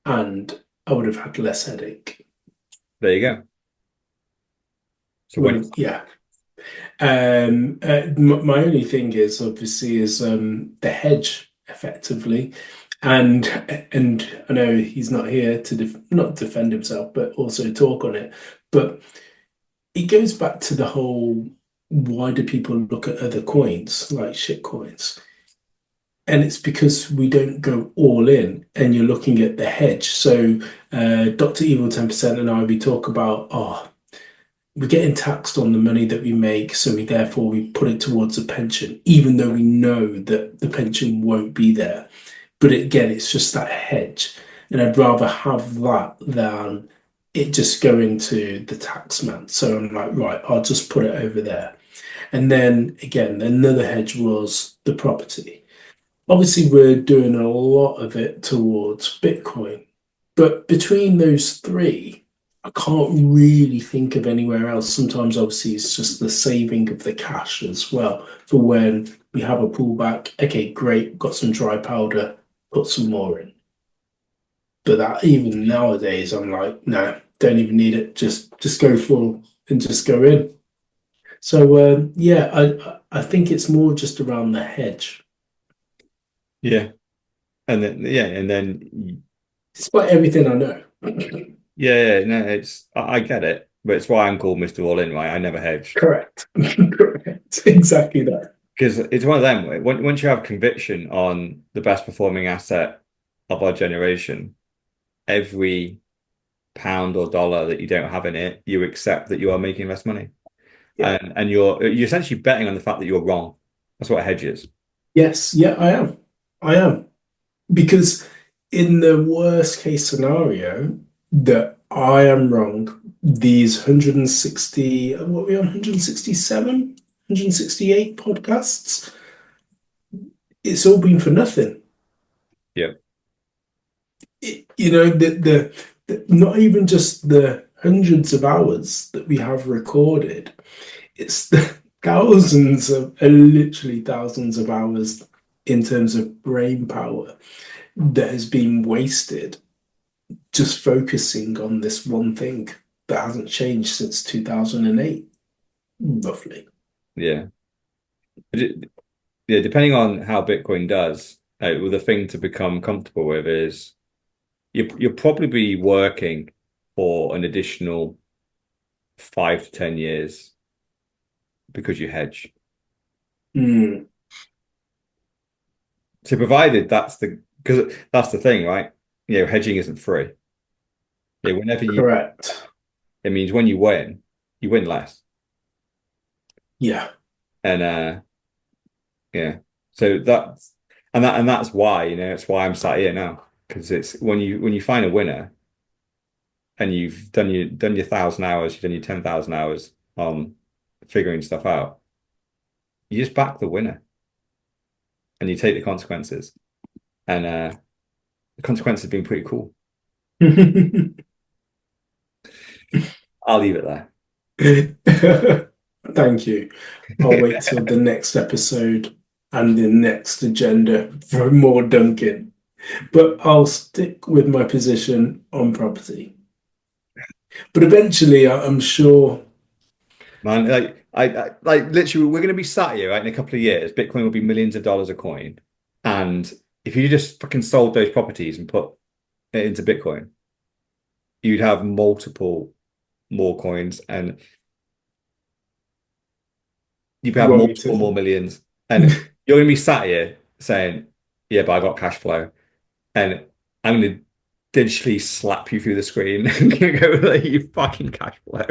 and I would have had less headache. There you go. So Would when have, yeah. My only thing is obviously is the hedge effectively, and I know he's not here to not defend himself, but also talk on it. But it goes back to the whole why do people look at other coins like shit coins? And it's because we don't go all in, and you're looking at the hedge. So, Dr. Evil 10% and we talk about, we're getting taxed on the money that we make, so we put it towards a pension, even though we know that the pension won't be there. But again, it's just that hedge, and I'd rather have that than it just go into the tax man. So I'm like, right, I'll just put it over there. And then again, another hedge was the property. Obviously, we're doing a lot of it towards Bitcoin, but between those three, I can't really think of anywhere else. Sometimes, obviously, it's just the saving of the cash as well for when we have a pullback. Okay, great, got some dry powder, put some more in. But that even nowadays, I'm like, no, don't even need it. Just go full and just go in. So yeah, I think it's more just around the hedge. yeah, and then Despite everything I know. no, I get it, but it's why I'm called Mr. All In, right? I never hedged Correct. Correct. Exactly that. because it's one of them. Once you have conviction on the best performing asset of our generation, every pound or dollar that you don't have in it, you accept that you are making less money. Yeah. And you're essentially betting on the fact that you're wrong. That's what a hedge is. Yes, yeah, I am. I am. Because in the worst case scenario that I am wrong, these 160, what are we on, 167, 168 podcasts, it's all been for nothing. Yeah. Not even just the hundreds of hours that we have recorded, it's the thousands of, literally thousands of hours in terms of brain power that has been wasted just focusing on this one thing that hasn't changed since 2008, roughly. Yeah. Yeah, depending on how Bitcoin does, well, the thing to become comfortable with is you'll probably be working for an additional 5 to 10 years because you hedge. Mm, So provided because that's the thing, right? Hedging isn't free. Whenever correct. it means when you win less. Yeah. And yeah. So that's why, it's why I'm sat here now. Because it's when you find a winner and you've done your 1,000 hours, you've done your 10,000 hours on figuring stuff out, you just back the winner and you take the consequences. And the consequences have been pretty cool. I'll leave it there. Thank you. I'll wait till the next episode and the next agenda for more Duncan, but I'll stick with my position on property. But eventually, I'm sure. Man, like literally, we're going to be sat here, right, in a couple of years. Bitcoin will be millions of dollars a coin, and if you just fucking sold those properties and put it into Bitcoin, you'd have multiple more coins, and you'd have Want me multiple more to? millions, and you're going to be sat here saying, "Yeah, but I got cash flow," and I'm going to digitally slap you through the screen and go, like, "You fucking cash flow."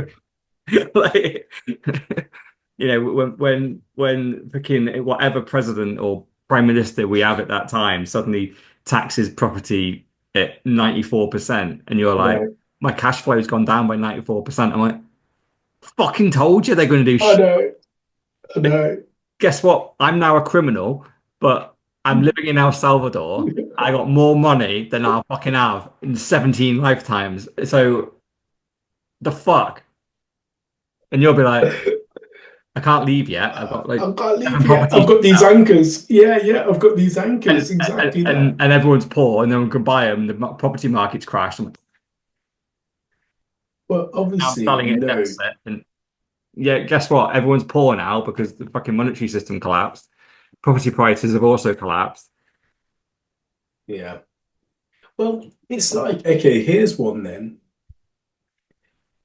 Like, when fucking whatever president or prime minister we have at that time suddenly taxes property at 94%, and you're like, No, my cash flow's gone down by 94%. I'm like, fucking told you they're going to do I shit. know, I know. Guess what? I'm now a criminal, but I'm living in El Salvador. I got more money than I'll fucking have in 17 lifetimes. So the fuck? And you'll be like, I can't leave yet. I've got like I can't leave seven yet. properties I've to got these sell. anchors. Yeah, yeah, I've got these anchors. And, Exactly that. and everyone's poor, and no one can buy them. The property market's crashed. I'm like, Well, now I'm obviously, selling it at no. deficit. And yeah, guess what? Everyone's poor now because the fucking monetary system collapsed. Property prices have also collapsed. Yeah. Well, it's like, okay, here's one then.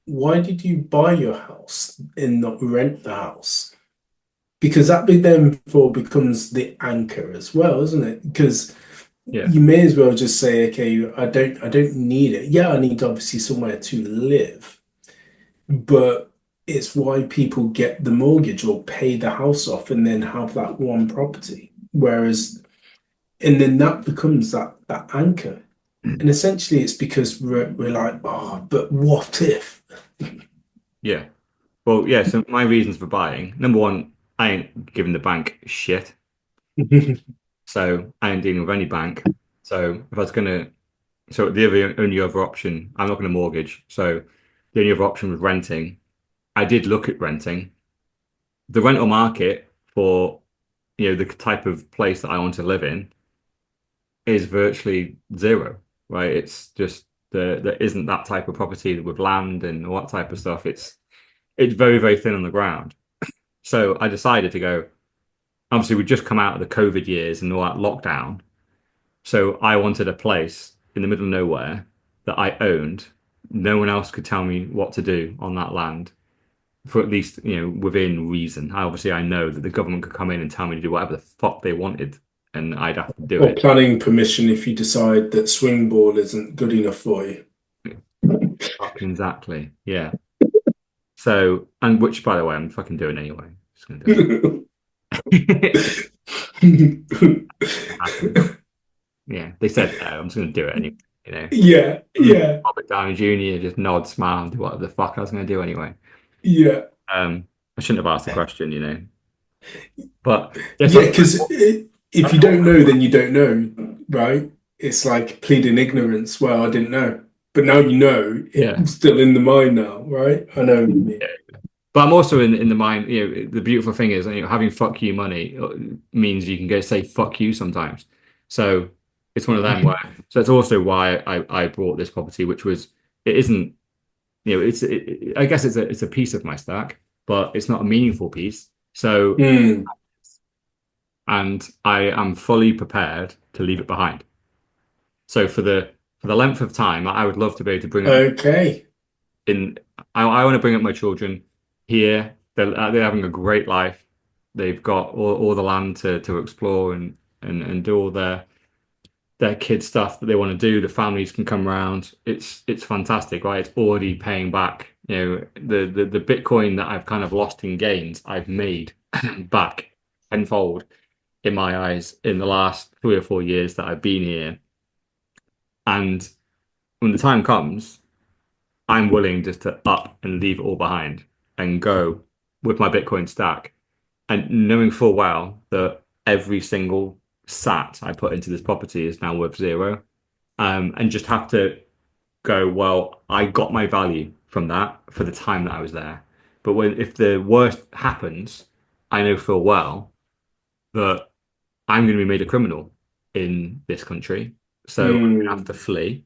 Why did you buy your house and not rent the house? Because that then for becomes the anchor as well, isn't it? Because Yeah. you may as well just say, okay, I don't need it. Yeah, I need obviously somewhere to live, but it's why people get the mortgage or pay the house off and then have that one property. Whereas, and then that becomes that anchor. And essentially it's because we're like, oh, but what if? Yeah. Well, yeah. So my reasons for buying: number one, I ain't giving the bank shit, so I ain't dealing with any bank. So if I was gonna, so the only other option, I'm not gonna mortgage. So the only other option was renting. I did look at renting. The rental market for the type of place that I want to live in is virtually zero, right? It's just there isn't that type of property with land and all that type of stuff. It's very, very thin on the ground. So I decided to go. Obviously, we'd just come out of the COVID years and all that lockdown. So I wanted a place in the middle of nowhere that I owned. No one else could tell me what to do on that land for at least, within reason. Obviously, I know that the government could come in and tell me to do whatever the fuck they wanted, and I'd have to do Or it. planning permission if you decide that swing ball isn't good enough for you. Fucking exactly. Yeah. So, and which, by the way, I'm fucking doing anyway. Just gonna do it. Happen. Yeah. They said no. I'm just gonna do it anyway. You know. Yeah, yeah, Robert Downey Jr. just nod, smile, and do whatever the fuck I was gonna do anyway. yeah. I shouldn't have asked the question, you know. But yes, Yeah, because if you don't know, then you don't know, right? It's like pleading ignorance. Well, I didn't know, but now you know. yeah. It's still in the mind now, right? I know what you mean. Yeah. But I'm also in the mind, you know, the beautiful thing is, you know, having fuck you money means you can go say fuck you sometimes. So it's one of them where, so that's also why I bought this property, which was, it isn't, you know, I guess it's a piece of my stack, but it's not a meaningful piece. So, Mm, and I am fully prepared to leave it behind. So for the length of time, I would love to be able to bring up okay. in I want to bring up my children here. They're having a great life. They've got all the land to explore and do all their kid stuff that they want to do. The families can come around. It's fantastic, right? It's already paying back. You know, the Bitcoin that I've kind of lost in gains, I've made back tenfold in my eyes in the last 3 or 4 years that I've been here. And when the time comes, I'm willing just to up and leave it all behind and go with my Bitcoin stack. And knowing full well that every single sat I put into this property is now worth zero. And just have to go, well, I got my value from that for the time that I was there. But if the worst happens, I know full well that I'm going to be made a criminal in this country. So I'm going to have Mm, to flee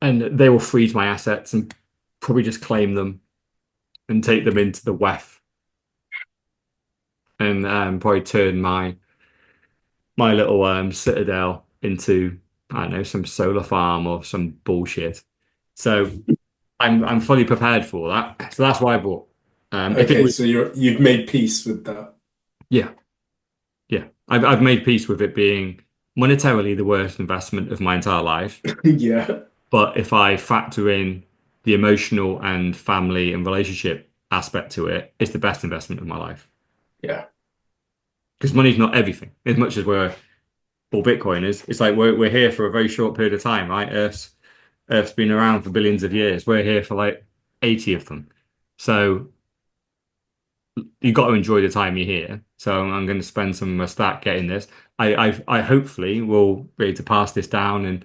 and they will freeze my assets and probably just claim them and take them into the WEF and probably turn my little citadel into I don't know some solar farm or some bullshit. So I'm fully prepared for that. So that's why I bought. If it okay, was so you've made peace with that. yeah yeah I've made peace with it being monetarily the worst investment of my entire life. Yeah, But if I factor in the emotional and family and relationship aspect to it, it's the best investment of my life. yeah. Because money's not everything. As much as we're all Bitcoin is, it's like we're here for a very short period of time, right? Earth's been around for billions of years. We're here for like 80 of them. So you got to enjoy the time you're here. So I'm going to spend some of my stack getting this. I hopefully will be able to pass this down and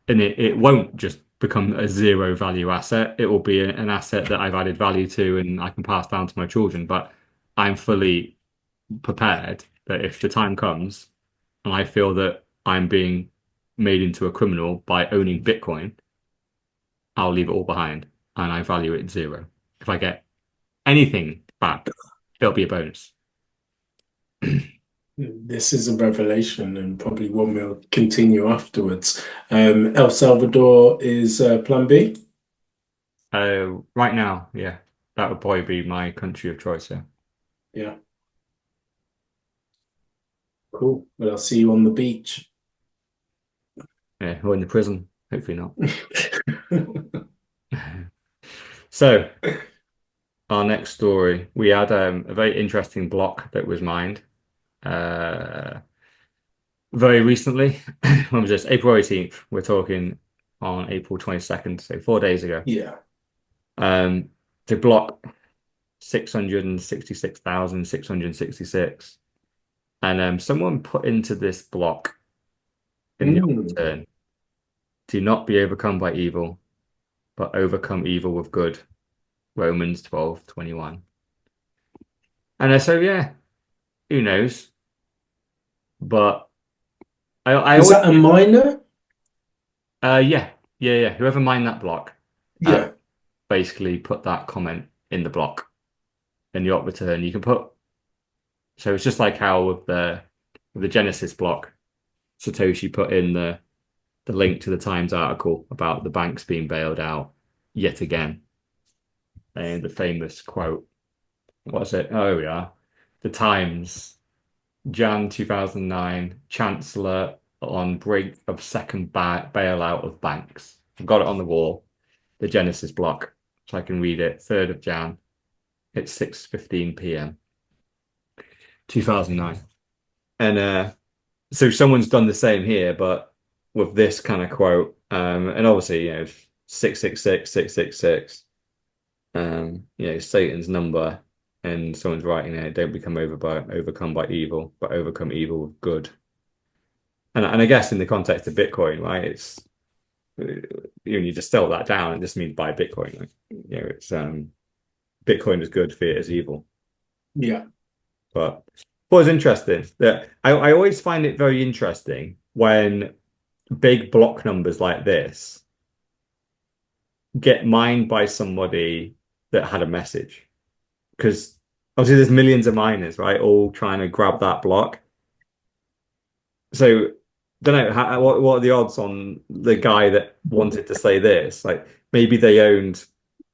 it won't just become a zero value asset. It will be an asset that I've added value to and I can pass down to my children. But I'm fully prepared that if the time comes and I feel that I'm being made into a criminal by owning Bitcoin, I'll leave it all behind and I value it at zero. If I get anything back, it'll be a bonus. This is a revelation and probably one we'll continue afterwards. El Salvador is plan B. Right now, yeah, that would probably be my country of choice. Yeah, Yeah, cool. Well, I'll see you on the beach. yeah, or in the prison. Hopefully not. So, our next story, we had a very interesting block that was mined uh, very recently. When was this? April 18th. We're talking on April 22nd, so 4 days ago. Yeah. Um, to block 666,666. And someone put into this block in the Mm. turn, do not be overcome by evil, but overcome evil with good. Romans 12:21. And so, yeah, who knows? But I Was always, that a minor? yeah. Whoever mined that block, uh, Yeah. basically put that comment in the block in the op return. You can put so it's just like how with the Genesis block, Satoshi put in the link to the Times article about the banks being bailed out yet again, and the famous quote. What's it? Oh, yeah, the Times, Jan 2009, Chancellor on brink of second bailout of banks. I've got it on the wall. the Genesis block, so I can read it. 3rd of Jan. It's 6:15 p.m. 2009. And so someone's done the same here, but with this kind of quote. And obviously, 666, 666. Satan's number, and someone's writing it, don't become overcome by evil, but overcome evil with good. And I guess in the context of Bitcoin, right, it's you distill that down, it just means buy Bitcoin. Like, it's Bitcoin is good, fiat is evil. Yeah. But what was interesting that I always find it very interesting when big block numbers like this get mined by somebody that had a message, because obviously there's millions of miners, right, all trying to grab that block. So don't know what are the odds on the guy that wanted to say this? Like maybe they owned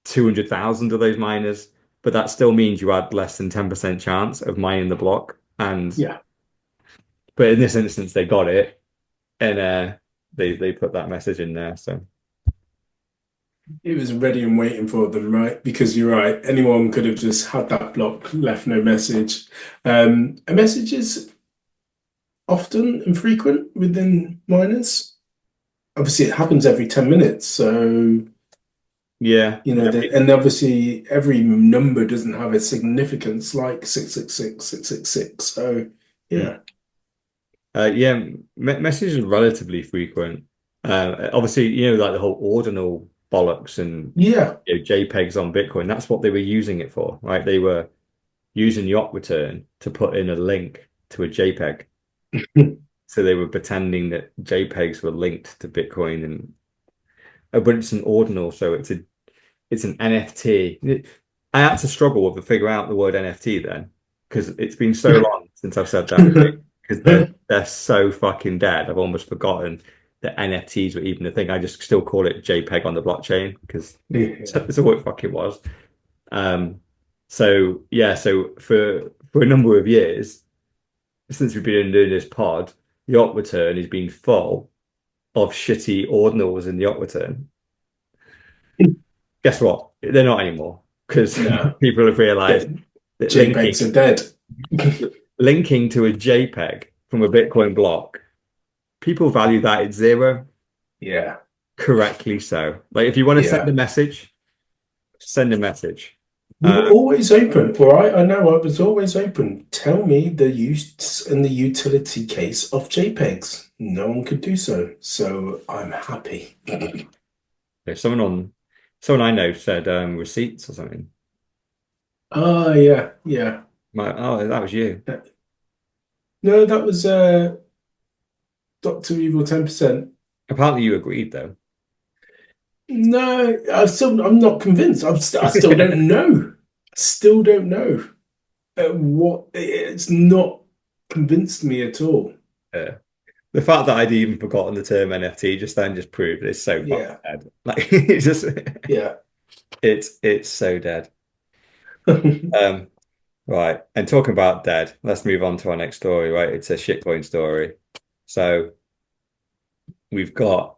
200,000 of those miners, but that still means you had less than 10% chance of mining the block. And Yeah. but in this instance, they got it, and they put that message in there. So It was ready and waiting for them, right? Because you're right, anyone could have just had that block, left no message. A message is often infrequent within miners. Obviously, it happens every 10 minutes. So, yeah, and obviously every number doesn't have a significance like 666, 666. So, yeah. Message is relatively frequent. Obviously, like the whole ordinal bollocks and Yeah. JPEGs on Bitcoin. That's what they were using it for, right? They were using yacht return to put in a link to a JPEG. So they were pretending that JPEGs were linked to Bitcoin, and but it's an ordinal, so it's an NFT. I had to struggle to figure out the word NFT then, because it's been so long since I've said that thing, because they're so fucking dead. I've almost forgotten that NFTs were even a thing. I just still call it JPEG on the blockchain because that's what it fucking was. So yeah, so for a number of years since we've been doing this pod, yacht return has been full of shitty ordinals in the yacht return. Guess what? They're not anymore, because No. people have realized that JPEGs are dead. linking to a JPEG from a Bitcoin block, people value that at zero. Yeah. Correctly so. Like if you want to send a message, send a message. We were always open, all right? I know I was always open. Tell me the use and the utility case of JPEGs. No one could do so. So I'm happy. Someone I know said receipts or something. Oh, yeah, yeah. Oh, that was you. No, that was Dr. Evil 10%. Apparently you agreed though. No, I'm not convinced. I still don't know. Still don't know what it's not convinced me at all. The fact that I'd even forgotten the term NFT just proved it's so fucking dead. Like it's just it's so dead. Right. And talking about dead, let's move on to our next story, right? It's a shitcoin story. So we've got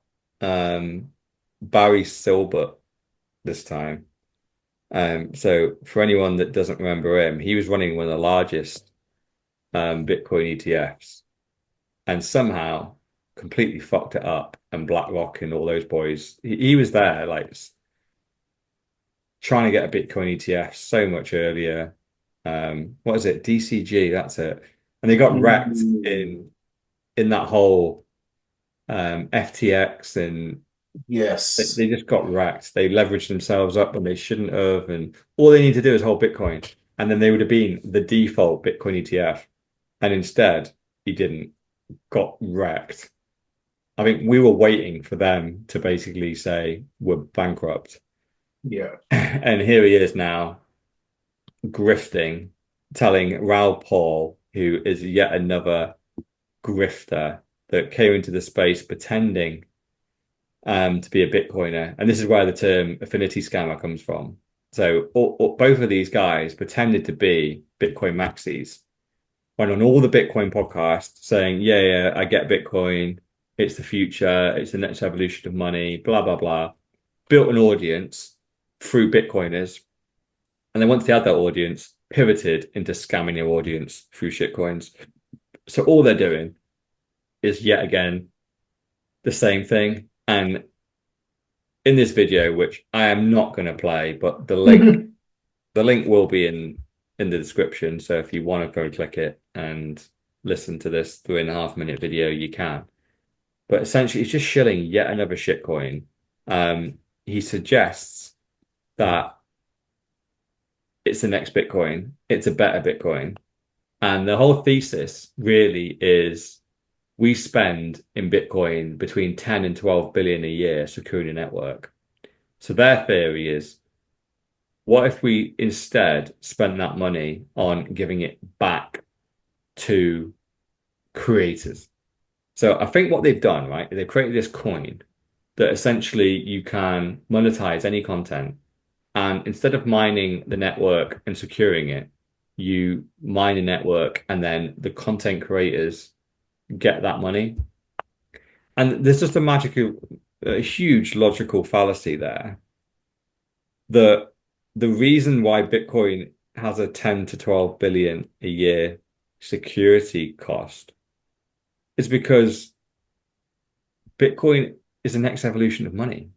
Barry Silbert this time. So for anyone that doesn't remember him, he was running one of the largest Bitcoin ETFs, and somehow completely fucked it up. And BlackRock and all those boys, he was there, like trying to get a Bitcoin ETF so much earlier. What is it? DCG, that's it. And they got wrecked in that whole FTX, and yes, they just got wrecked. They leveraged themselves up when they shouldn't have, and all they need to do is hold Bitcoin, and then they would have been the default Bitcoin ETF. And instead, he didn't. Got wrecked. I think we were waiting for them to basically say we're bankrupt. Yeah. And here he is now, grifting, telling Raoul Paul, who is yet another grifter that came into the space pretending to be a Bitcoiner. And this is where the term affinity scammer comes from. So both of these guys pretended to be Bitcoin maxis, went on all the Bitcoin podcasts saying, I get Bitcoin. It's the future. It's the next evolution of money, blah, blah, blah. built an audience through Bitcoiners, and then once they had that audience, pivoted into scamming their audience through shitcoins. So all they're doing is yet again the same thing. And in this video, which I am not going to play, but the link will be in the description. So if you want to go and click it and listen to this 3.5 minute video, you can. But essentially, it's just shilling yet another shitcoin. He suggests that it's the next Bitcoin. It's a better Bitcoin. And the whole thesis really is we spend in Bitcoin between 10 and 12 billion a year securing a network. So their theory is, what if we instead spent that money on giving it back to creators? So I think what they've done, right, they've created this coin that essentially you can monetize any content. And instead of mining the network and securing it, you mine a network and then the content creators get that money. And there's just a huge logical fallacy there. The reason why Bitcoin has a 10 to 12 billion a year security cost is because Bitcoin is the next evolution of money.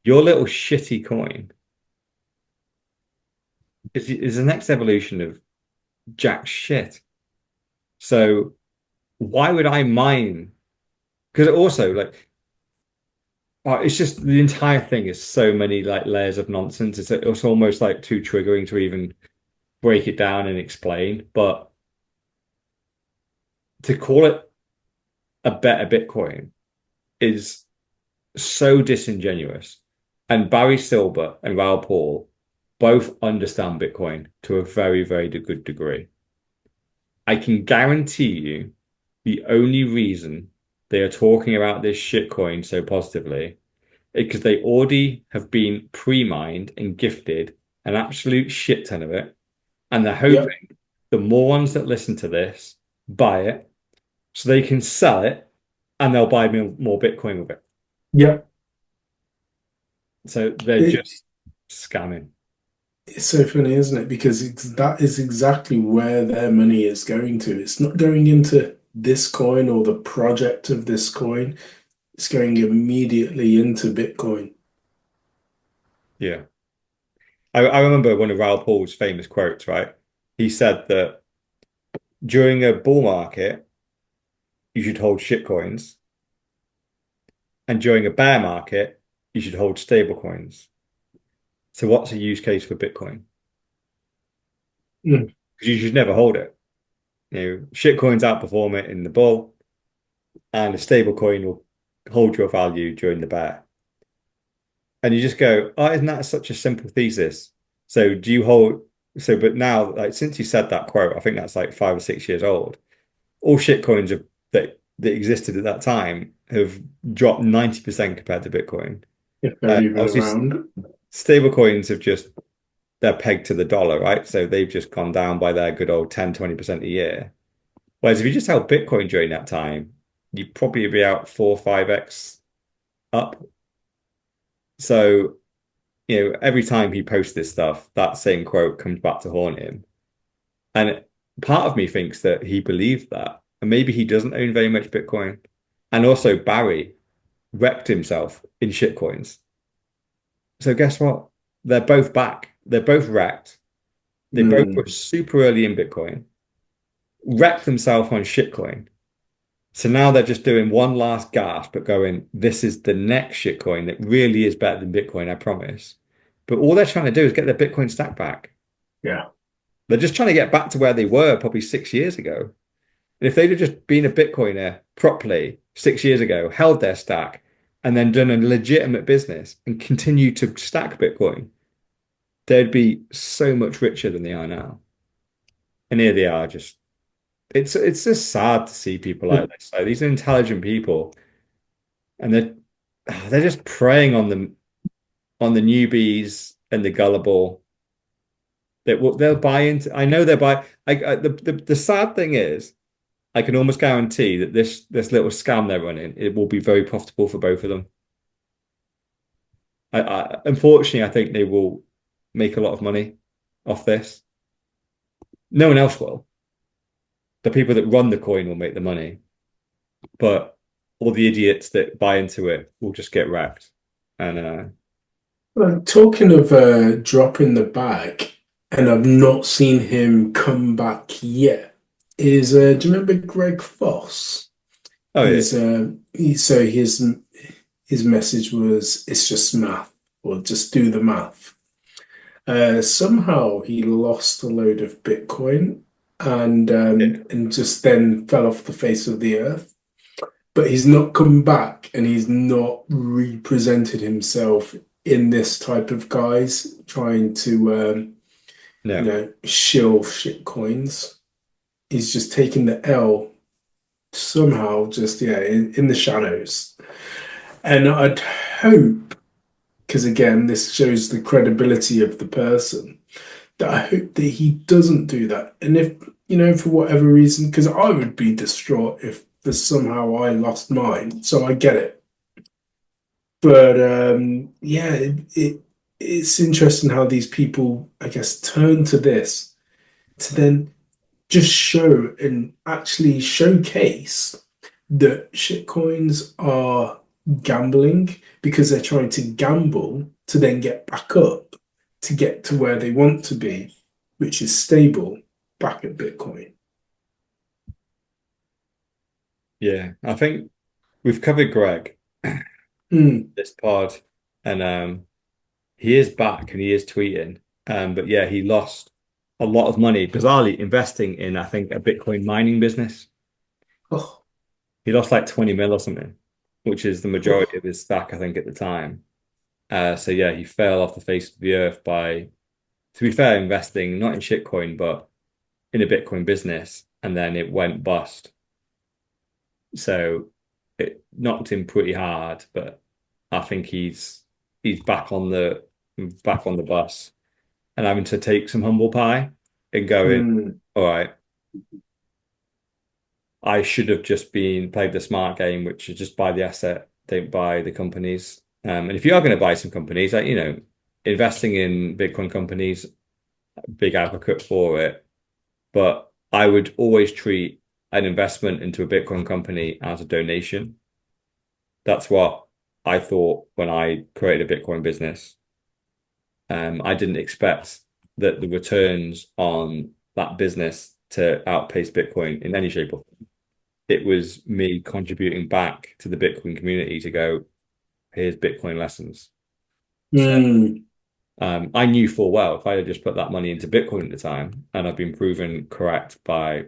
Your little shitty coin is the next evolution of jack shit. So why would I mine? Because also, like, it's just the entire thing is so many like layers of nonsense. It's almost like too triggering to even break it down and explain. But to call it a better Bitcoin is so disingenuous. And Barry Silbert and Raoul Paul both understand Bitcoin to a very, very good degree. I can guarantee you the only reason they are talking about this shitcoin so positively is because they already have been pre-mined and gifted an absolute shit ton of it. And they're hoping the more ones that listen to this buy it so they can sell it and they'll buy more Bitcoin with it. Yep. So they're just scamming. It's so funny, isn't it? Because that is exactly where their money is going to. It's not going into this coin or the project of this coin. It's going immediately into Bitcoin. Yeah. I remember one of Raoul Paul's famous quotes, right? He said that during a bull market, you should hold shitcoins. And during a bear market, you should hold stable coins. So what's a use case for Bitcoin? Because you should never hold it. You know, shitcoins outperform it in the bull, and a stable coin will hold your value during the bear. And you just go, oh, isn't that such a simple thesis? So do you hold but now, like since you said that quote, I think that's like 5 or 6 years old, all shitcoins that existed at that time have dropped 90% compared to Bitcoin. If they're even Obviously, around. stable coins have just they're pegged to the dollar, right? So they've just gone down by their good old 10, 20% a year. Whereas if you just held Bitcoin during that time, you'd probably be out 4 or 5x up. So, you know, every time he posts this stuff, that same quote comes back to haunt him. And part of me thinks that he believed that. And maybe he doesn't own very much Bitcoin. And also Barry wrecked himself in shitcoins. So guess what? They're both back. They're both wrecked. They both were super early in Bitcoin, wrecked themselves on shitcoin. So now they're just doing one last gasp, but going, this is the next shitcoin that really is better than Bitcoin, I promise. But all they're trying to do is get their Bitcoin stack back. Yeah. They're just trying to get back to where they were probably 6 years ago. And if they'd have just been a Bitcoiner properly 6 years ago, held their stack, and then done a legitimate business and continued to stack Bitcoin, they'd be so much richer than they are now. And here they are, just it's just sad to see people like this. Like, these are intelligent people, and they're just preying on the newbies and the gullible. They'll buy into. I know they'll buy. The sad thing is, I can almost guarantee that this little scam they're running, it will be very profitable for both of them. Unfortunately, I think they will make a lot of money off this. No one else will. The people that run the coin will make the money, but all the idiots that buy into it will just get wrecked. And Well, talking of dropping the bag, and I've not seen him come back yet, is do you remember Greg Foss? oh yeah, So his message was it's just math, or just do the math. Somehow he lost a load of Bitcoin and just then fell off the face of the earth. But he's not come back and he's not represented himself in this type of guise trying to no, shill shit coins. He's just taking the L somehow, just in the shadows. And I'd hope, because again, this shows the credibility of the person, that I hope that he doesn't do that. And if, for whatever reason, because I would be distraught if somehow I lost mine. So I get it. But yeah, it's interesting how these people, I guess, turn to this to then just show and actually showcase that shitcoins are gambling because they're trying to gamble to then get back up to get to where they want to be, which is stable back at Bitcoin. yeah. I think we've covered Greg Mm. this pod, and he is back and he is tweeting. But yeah, he lost a lot of money, bizarrely investing in, I think, a Bitcoin mining business. Oh, He lost like 20 mil or something, which is the majority oh. of his stack, I think, at the time. So yeah, he fell off the face of the earth by, to be fair, investing not in shitcoin, but in a Bitcoin business, and then it went bust. So it knocked him pretty hard, but I think he's back on the bus and having to take some humble pie and going, Mm. all right, I should have just been played the smart game, which is just buy the asset, don't buy the companies. And if you are going to buy some companies, like investing in Bitcoin companies, big advocate for it. But I would always treat an investment into a Bitcoin company as a donation. That's what I thought when I created a Bitcoin business. I didn't expect that the returns on that business to outpace Bitcoin in any shape or form. It was me contributing back to the Bitcoin community to go, here's Bitcoin lessons. So Mm. I knew full well if I had just put that money into Bitcoin at the time, and I've been proven correct by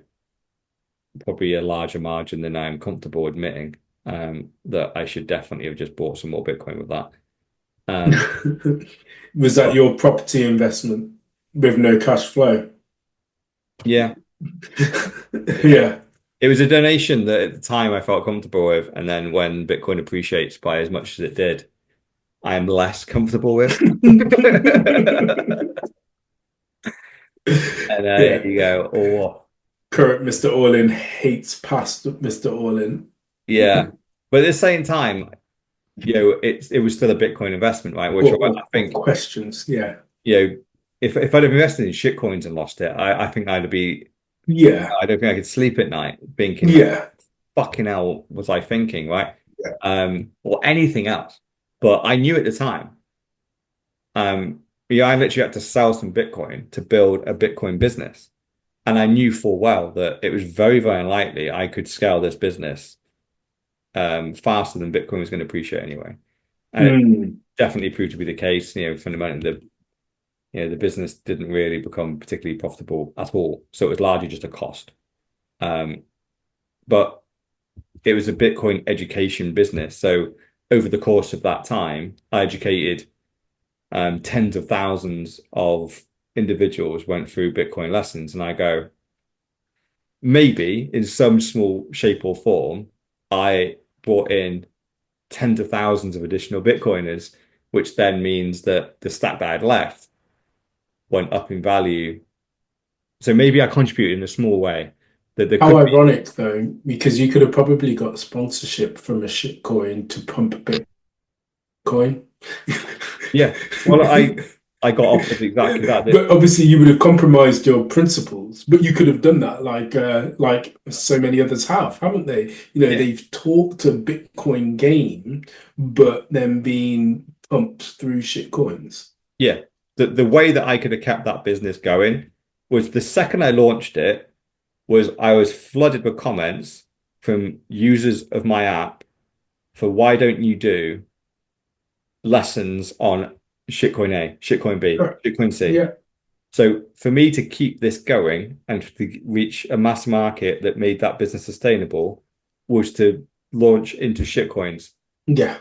probably a larger margin than I'm comfortable admitting, that I should definitely have just bought some more Bitcoin with that. Was that But your property investment with no cash flow? yeah, Yeah. it was a donation that at the time I felt comfortable with, and then when Bitcoin appreciates by as much as it did, I am less comfortable with. And Yeah. you go, oh, Current Mr. Orlin hates past Mr. Orlin. yeah. But at the same time, it was still a Bitcoin investment, right? Which I Or think, questions. Yeah. if I'd have invested in shitcoins and lost it, I think I'd be, Yeah. I don't think I could sleep at night thinking, like, Yeah. fucking hell was I thinking, right? Yeah. Or anything else. But I knew at the time, I literally had to sell some Bitcoin to build a Bitcoin business. And I knew full well that it was very, very unlikely I could scale this business faster than Bitcoin was going to appreciate anyway. And it Mm. definitely proved to be the case. Fundamentally, the business didn't really become particularly profitable at all. So it was largely just a cost. Um, but it was a Bitcoin education business. So over the course of that time, I educated tens of thousands of individuals went through Bitcoin lessons. And I go, maybe in some small shape or form, I brought in tens of thousands of additional Bitcoiners, which then means that the stack that I'd left went up in value. So maybe I contributed in a small way. That there How could be, ironic, though, because you could have probably got sponsorship from a shitcoin to pump Bitcoin. Yeah. Well, I got offered exactly that. But obviously you would have compromised your principles, but you could have done that like so many others have, haven't they? You know, Yeah. they've talked a Bitcoin game, but then being pumped through shit coins. Yeah. The way that I could have kept that business going was the second I launched it was I was flooded with comments from users of my app for why don't you do lessons on shitcoin A, shitcoin B, Correct. shitcoin C. Yeah, So for me to keep this going and to reach a mass market that made that business sustainable was to launch into shitcoins. yeah,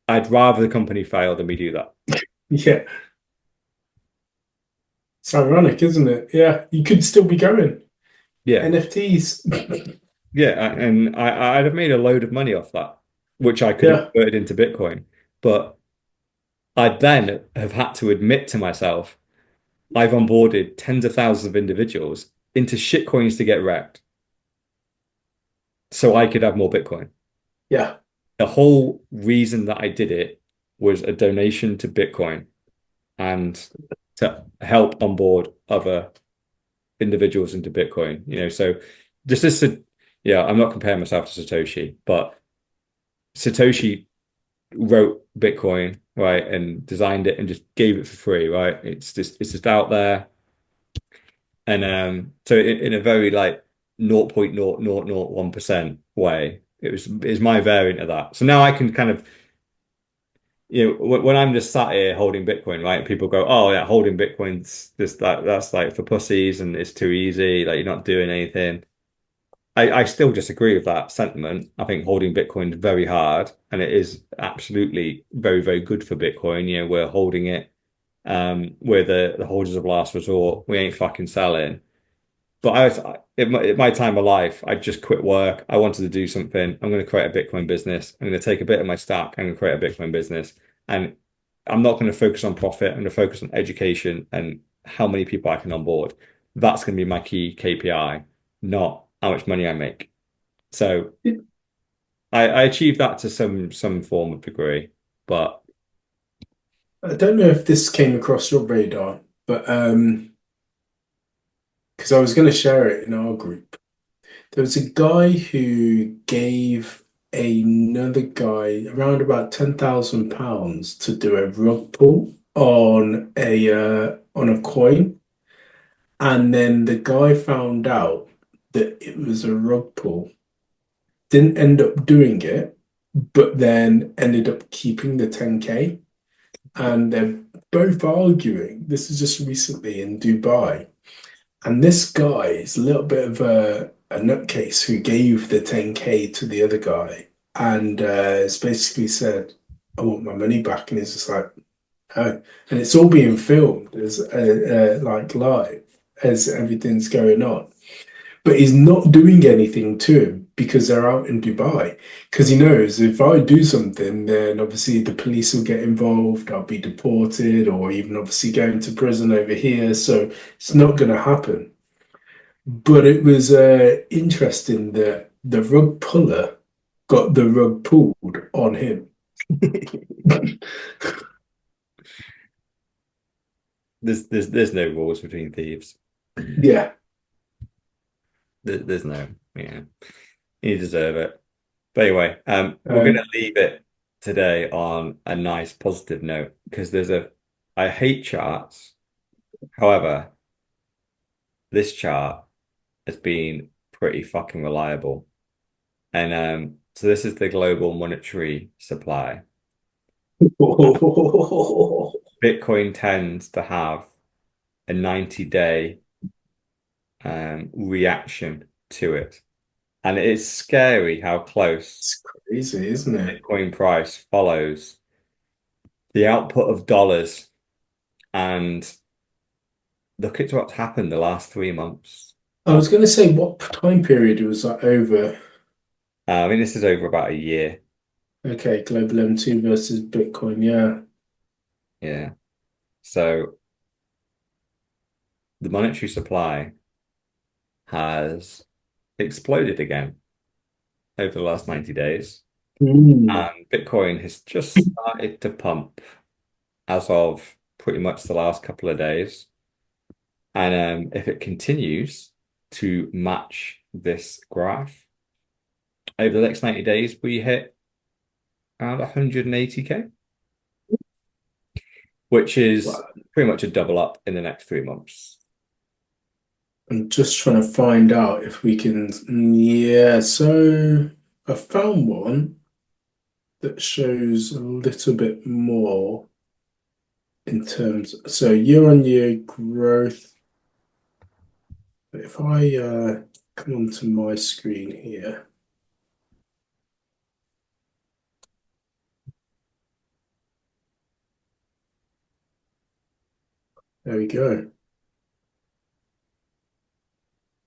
I'd rather the company fail than me do that. yeah. It's ironic, isn't it? Yeah, you could still be going. Yeah. NFTs. Yeah, and I'd have made a load of money off that, which I could have Yeah, converted into Bitcoin. But I'd then have had to admit to myself, I've onboarded tens of thousands of individuals into shitcoins to get wrecked so I could have more Bitcoin. yeah, The whole reason that I did it was a donation to Bitcoin and to help onboard other individuals into Bitcoin. So just this, yeah, I'm not comparing myself to Satoshi, but Satoshi wrote Bitcoin, right, and designed it and just gave it for free, right? It's just out there. And so in a very like 0.0001% way, is my variant of that. So now I can kind of, when I'm just sat here holding Bitcoin, right? People go, "Oh yeah, holding Bitcoin's just that's like for pussies and it's too easy, like you're not doing anything." I still disagree with that sentiment. I think holding Bitcoin is very hard, and it is absolutely very, very good for Bitcoin. We're holding it. We're the holders of last resort. We ain't fucking selling. But at my time of life, I just quit work. I wanted to do something. I'm going to create a Bitcoin business. I'm going to take a bit of my stack. I'm going to create a Bitcoin business. And I'm not going to focus on profit. I'm going to focus on education and how many people I can onboard. That's going to be my key KPI, not how much money I make. So I achieved that to some form of degree. But I don't know if this came across your radar, but because I was going to share it in our group. There was a guy who gave another guy around about £10,000 to do a rug pull on a coin, and then the guy found out that it was a rug pull. Didn't end up doing it, but then ended up keeping the 10K. And they're both arguing. This is just recently in Dubai. And this guy is a little bit of a nutcase who gave the 10K to the other guy and has basically said, I want my money back. And he's just like, oh. And it's all being filmed as like live as everything's going on. But he's not doing anything to him because they're out in Dubai. Because he knows if I do something, then obviously the police will get involved, I'll be deported, or even obviously going to prison over here. So it's not going to happen. But it was interesting that the rug puller got the rug pulled on him. there's no rules between thieves. Yeah. There's no, yeah. You deserve it. But anyway, we're going to Um, leave it today on a nice positive note because I hate charts. However, this chart has been pretty fucking reliable. And so this is the global monetary supply. Bitcoin tends to have a 90-day reaction to it. And it's scary how close it's crazy, isn't it? Bitcoin price follows the output of dollars. And look at what's happened the last 3 months. I was going to say what time period it was that over. I mean, this is over about a year. Okay, Global M2 versus Bitcoin. Yeah. Yeah. So the monetary supply has exploded again over the last 90 days. Mm. And Bitcoin has just started to pump. as of pretty much the last couple of days. And if it continues to match this graph over the next 90 days, we hit around 180k, which is pretty much a double up in the next 3 months. I'm just trying to find out if we can. Yeah, so I found one that shows a little bit more in terms. So year-on-year growth. If I come onto my screen here, there we go.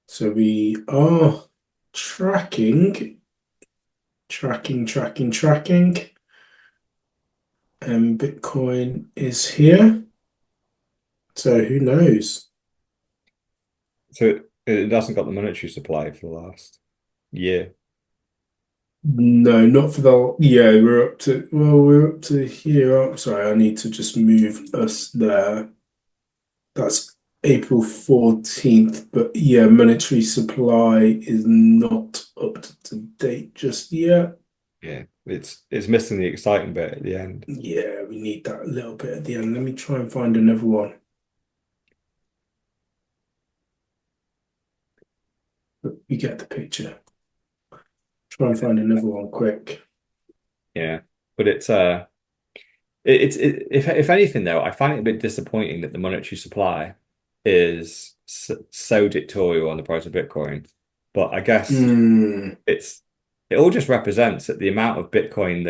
So we are tracking, and Bitcoin is here. So who knows? So it hasn't got the monetary supply for the last year. No, not for the, yeah, we're up to here. Oh, sorry, I need to just move us there. That's April 14th, but yeah, monetary supply is not up to date just yet. Yeah, it's missing the exciting bit at the end. Yeah, we need that a little bit at the end. Let me try and find another one. But you get the picture. Try and find another one quick. Yeah, but if anything though, I find it a bit disappointing that the monetary supply is so dictatorial on the price of Bitcoin. But I guess Hmm. it all just represents that the amount of Bitcoin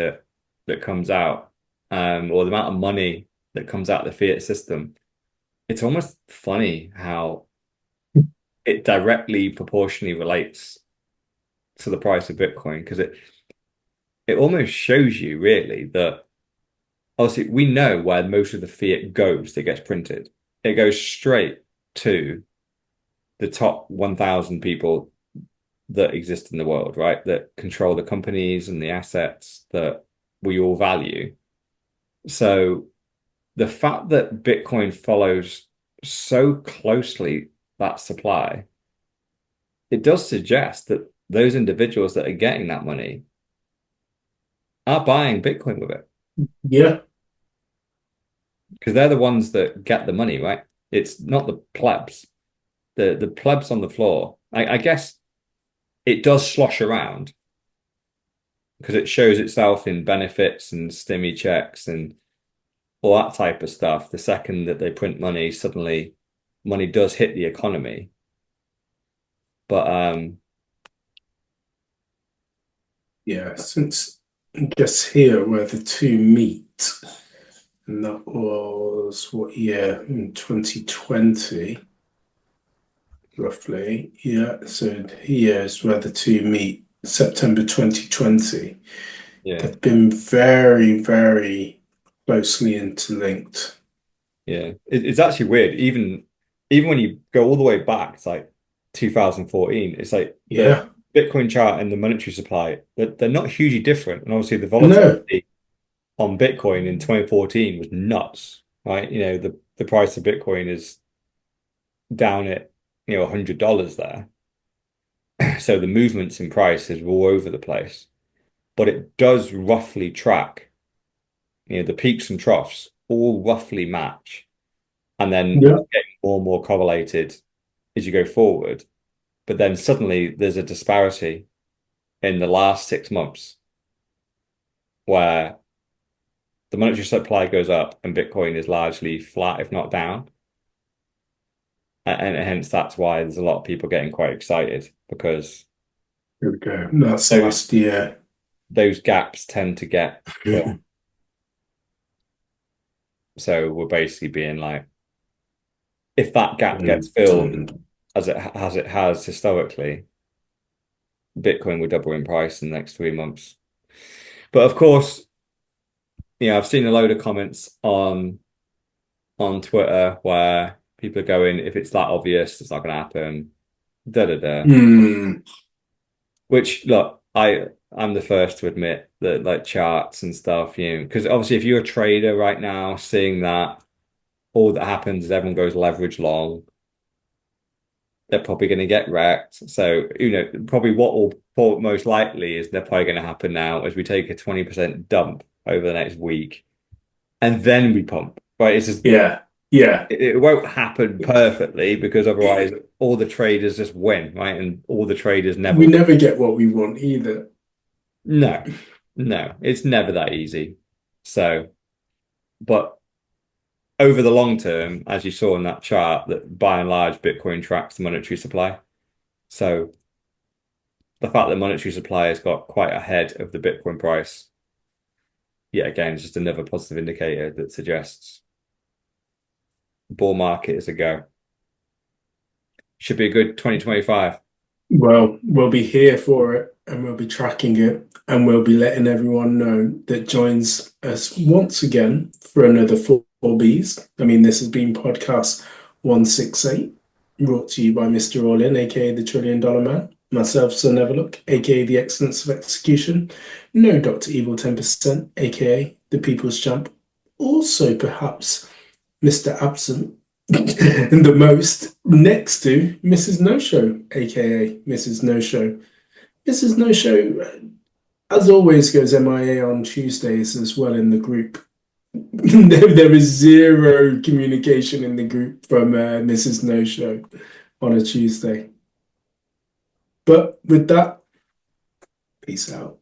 that comes out, or the amount of money that comes out of the fiat system. It's almost funny how it directly proportionally relates to the price of Bitcoin because it almost shows you really that obviously we know where most of the fiat goes that gets printed. It goes straight to the top 1,000 people that exist in the world, right? That control the companies and the assets that we all value. So the fact that Bitcoin follows so closely that supply, it does suggest that those individuals that are getting that money are buying Bitcoin with it Yeah. because they're the ones that get the money, right? It's not the plebs. The plebs on the floor. I guess it does slosh around because it shows itself in benefits and stimmy checks and all that type of stuff. The second that they print money, suddenly money does hit the economy. But Yeah, since I guess here where the two meet, and that was what year? In 2020, roughly. Yeah, so here is where the two meet, September 2020. yeah, They've been very, very closely interlinked. yeah, it's actually weird. Even when you go all the way back, it's like 2014. It's like the Yeah. Bitcoin chart and the monetary supply, they're not hugely different. And obviously the No. volatility on Bitcoin in 2014 was nuts, right? You know, the price of Bitcoin is down at, $100 there. So the movements in price is all over the place, but it does roughly track, the peaks and troughs all roughly match. And then Yeah. it's getting more and more correlated as you go forward. But then suddenly there's a disparity in the last 6 months where the monetary supply goes up and Bitcoin is largely flat, if not down. And hence that's why there's a lot of people getting quite excited because Here we go. That's those last year. those gaps tend to get filled. So we're basically being like, if that gap gets filled as it has historically, Bitcoin will double in price in the next 3 months. But of course, I've seen a load of comments on Twitter where people are going, if it's that obvious, it's not going to happen. Da da da. Mm. Which look, I'm the first to admit that like charts and stuff, because obviously if you're a trader right now, seeing that all that happens is everyone goes leverage long, they're probably going to get wrecked. So, probably what will most likely is they're probably going to happen now as we take a 20% dump over the next week and then we pump, right? It's just, Yeah, yeah. it won't happen perfectly because otherwise all the traders just win, right? And all the traders never We win. never get what we want either. No, no, it's never that easy. So, but over the long term, as you saw in that chart, that by and large, Bitcoin tracks the monetary supply. So the fact that monetary supply has got quite ahead of the Bitcoin price, yet again, is just another positive indicator that suggests the bull market is a go. Should be a good 2025. Well, we'll be here for it and we'll be tracking it and we'll be letting everyone know that joins us once again for another 4Bs. I mean, this has been podcast 168, brought to you by Mr. All In, aka the $1 trillion man, myself, Sir Neverlook, aka the excellence of execution, no Dr. Evil 10%, aka the people's champ, also perhaps Mr. Absent, and the most next to Mrs. No Show, aka Mrs. No Show. Mrs. No Show, as always, goes MIA on Tuesdays as well in the group. There is zero communication in the group from Mrs. No Show on a Tuesday. But with that, peace out.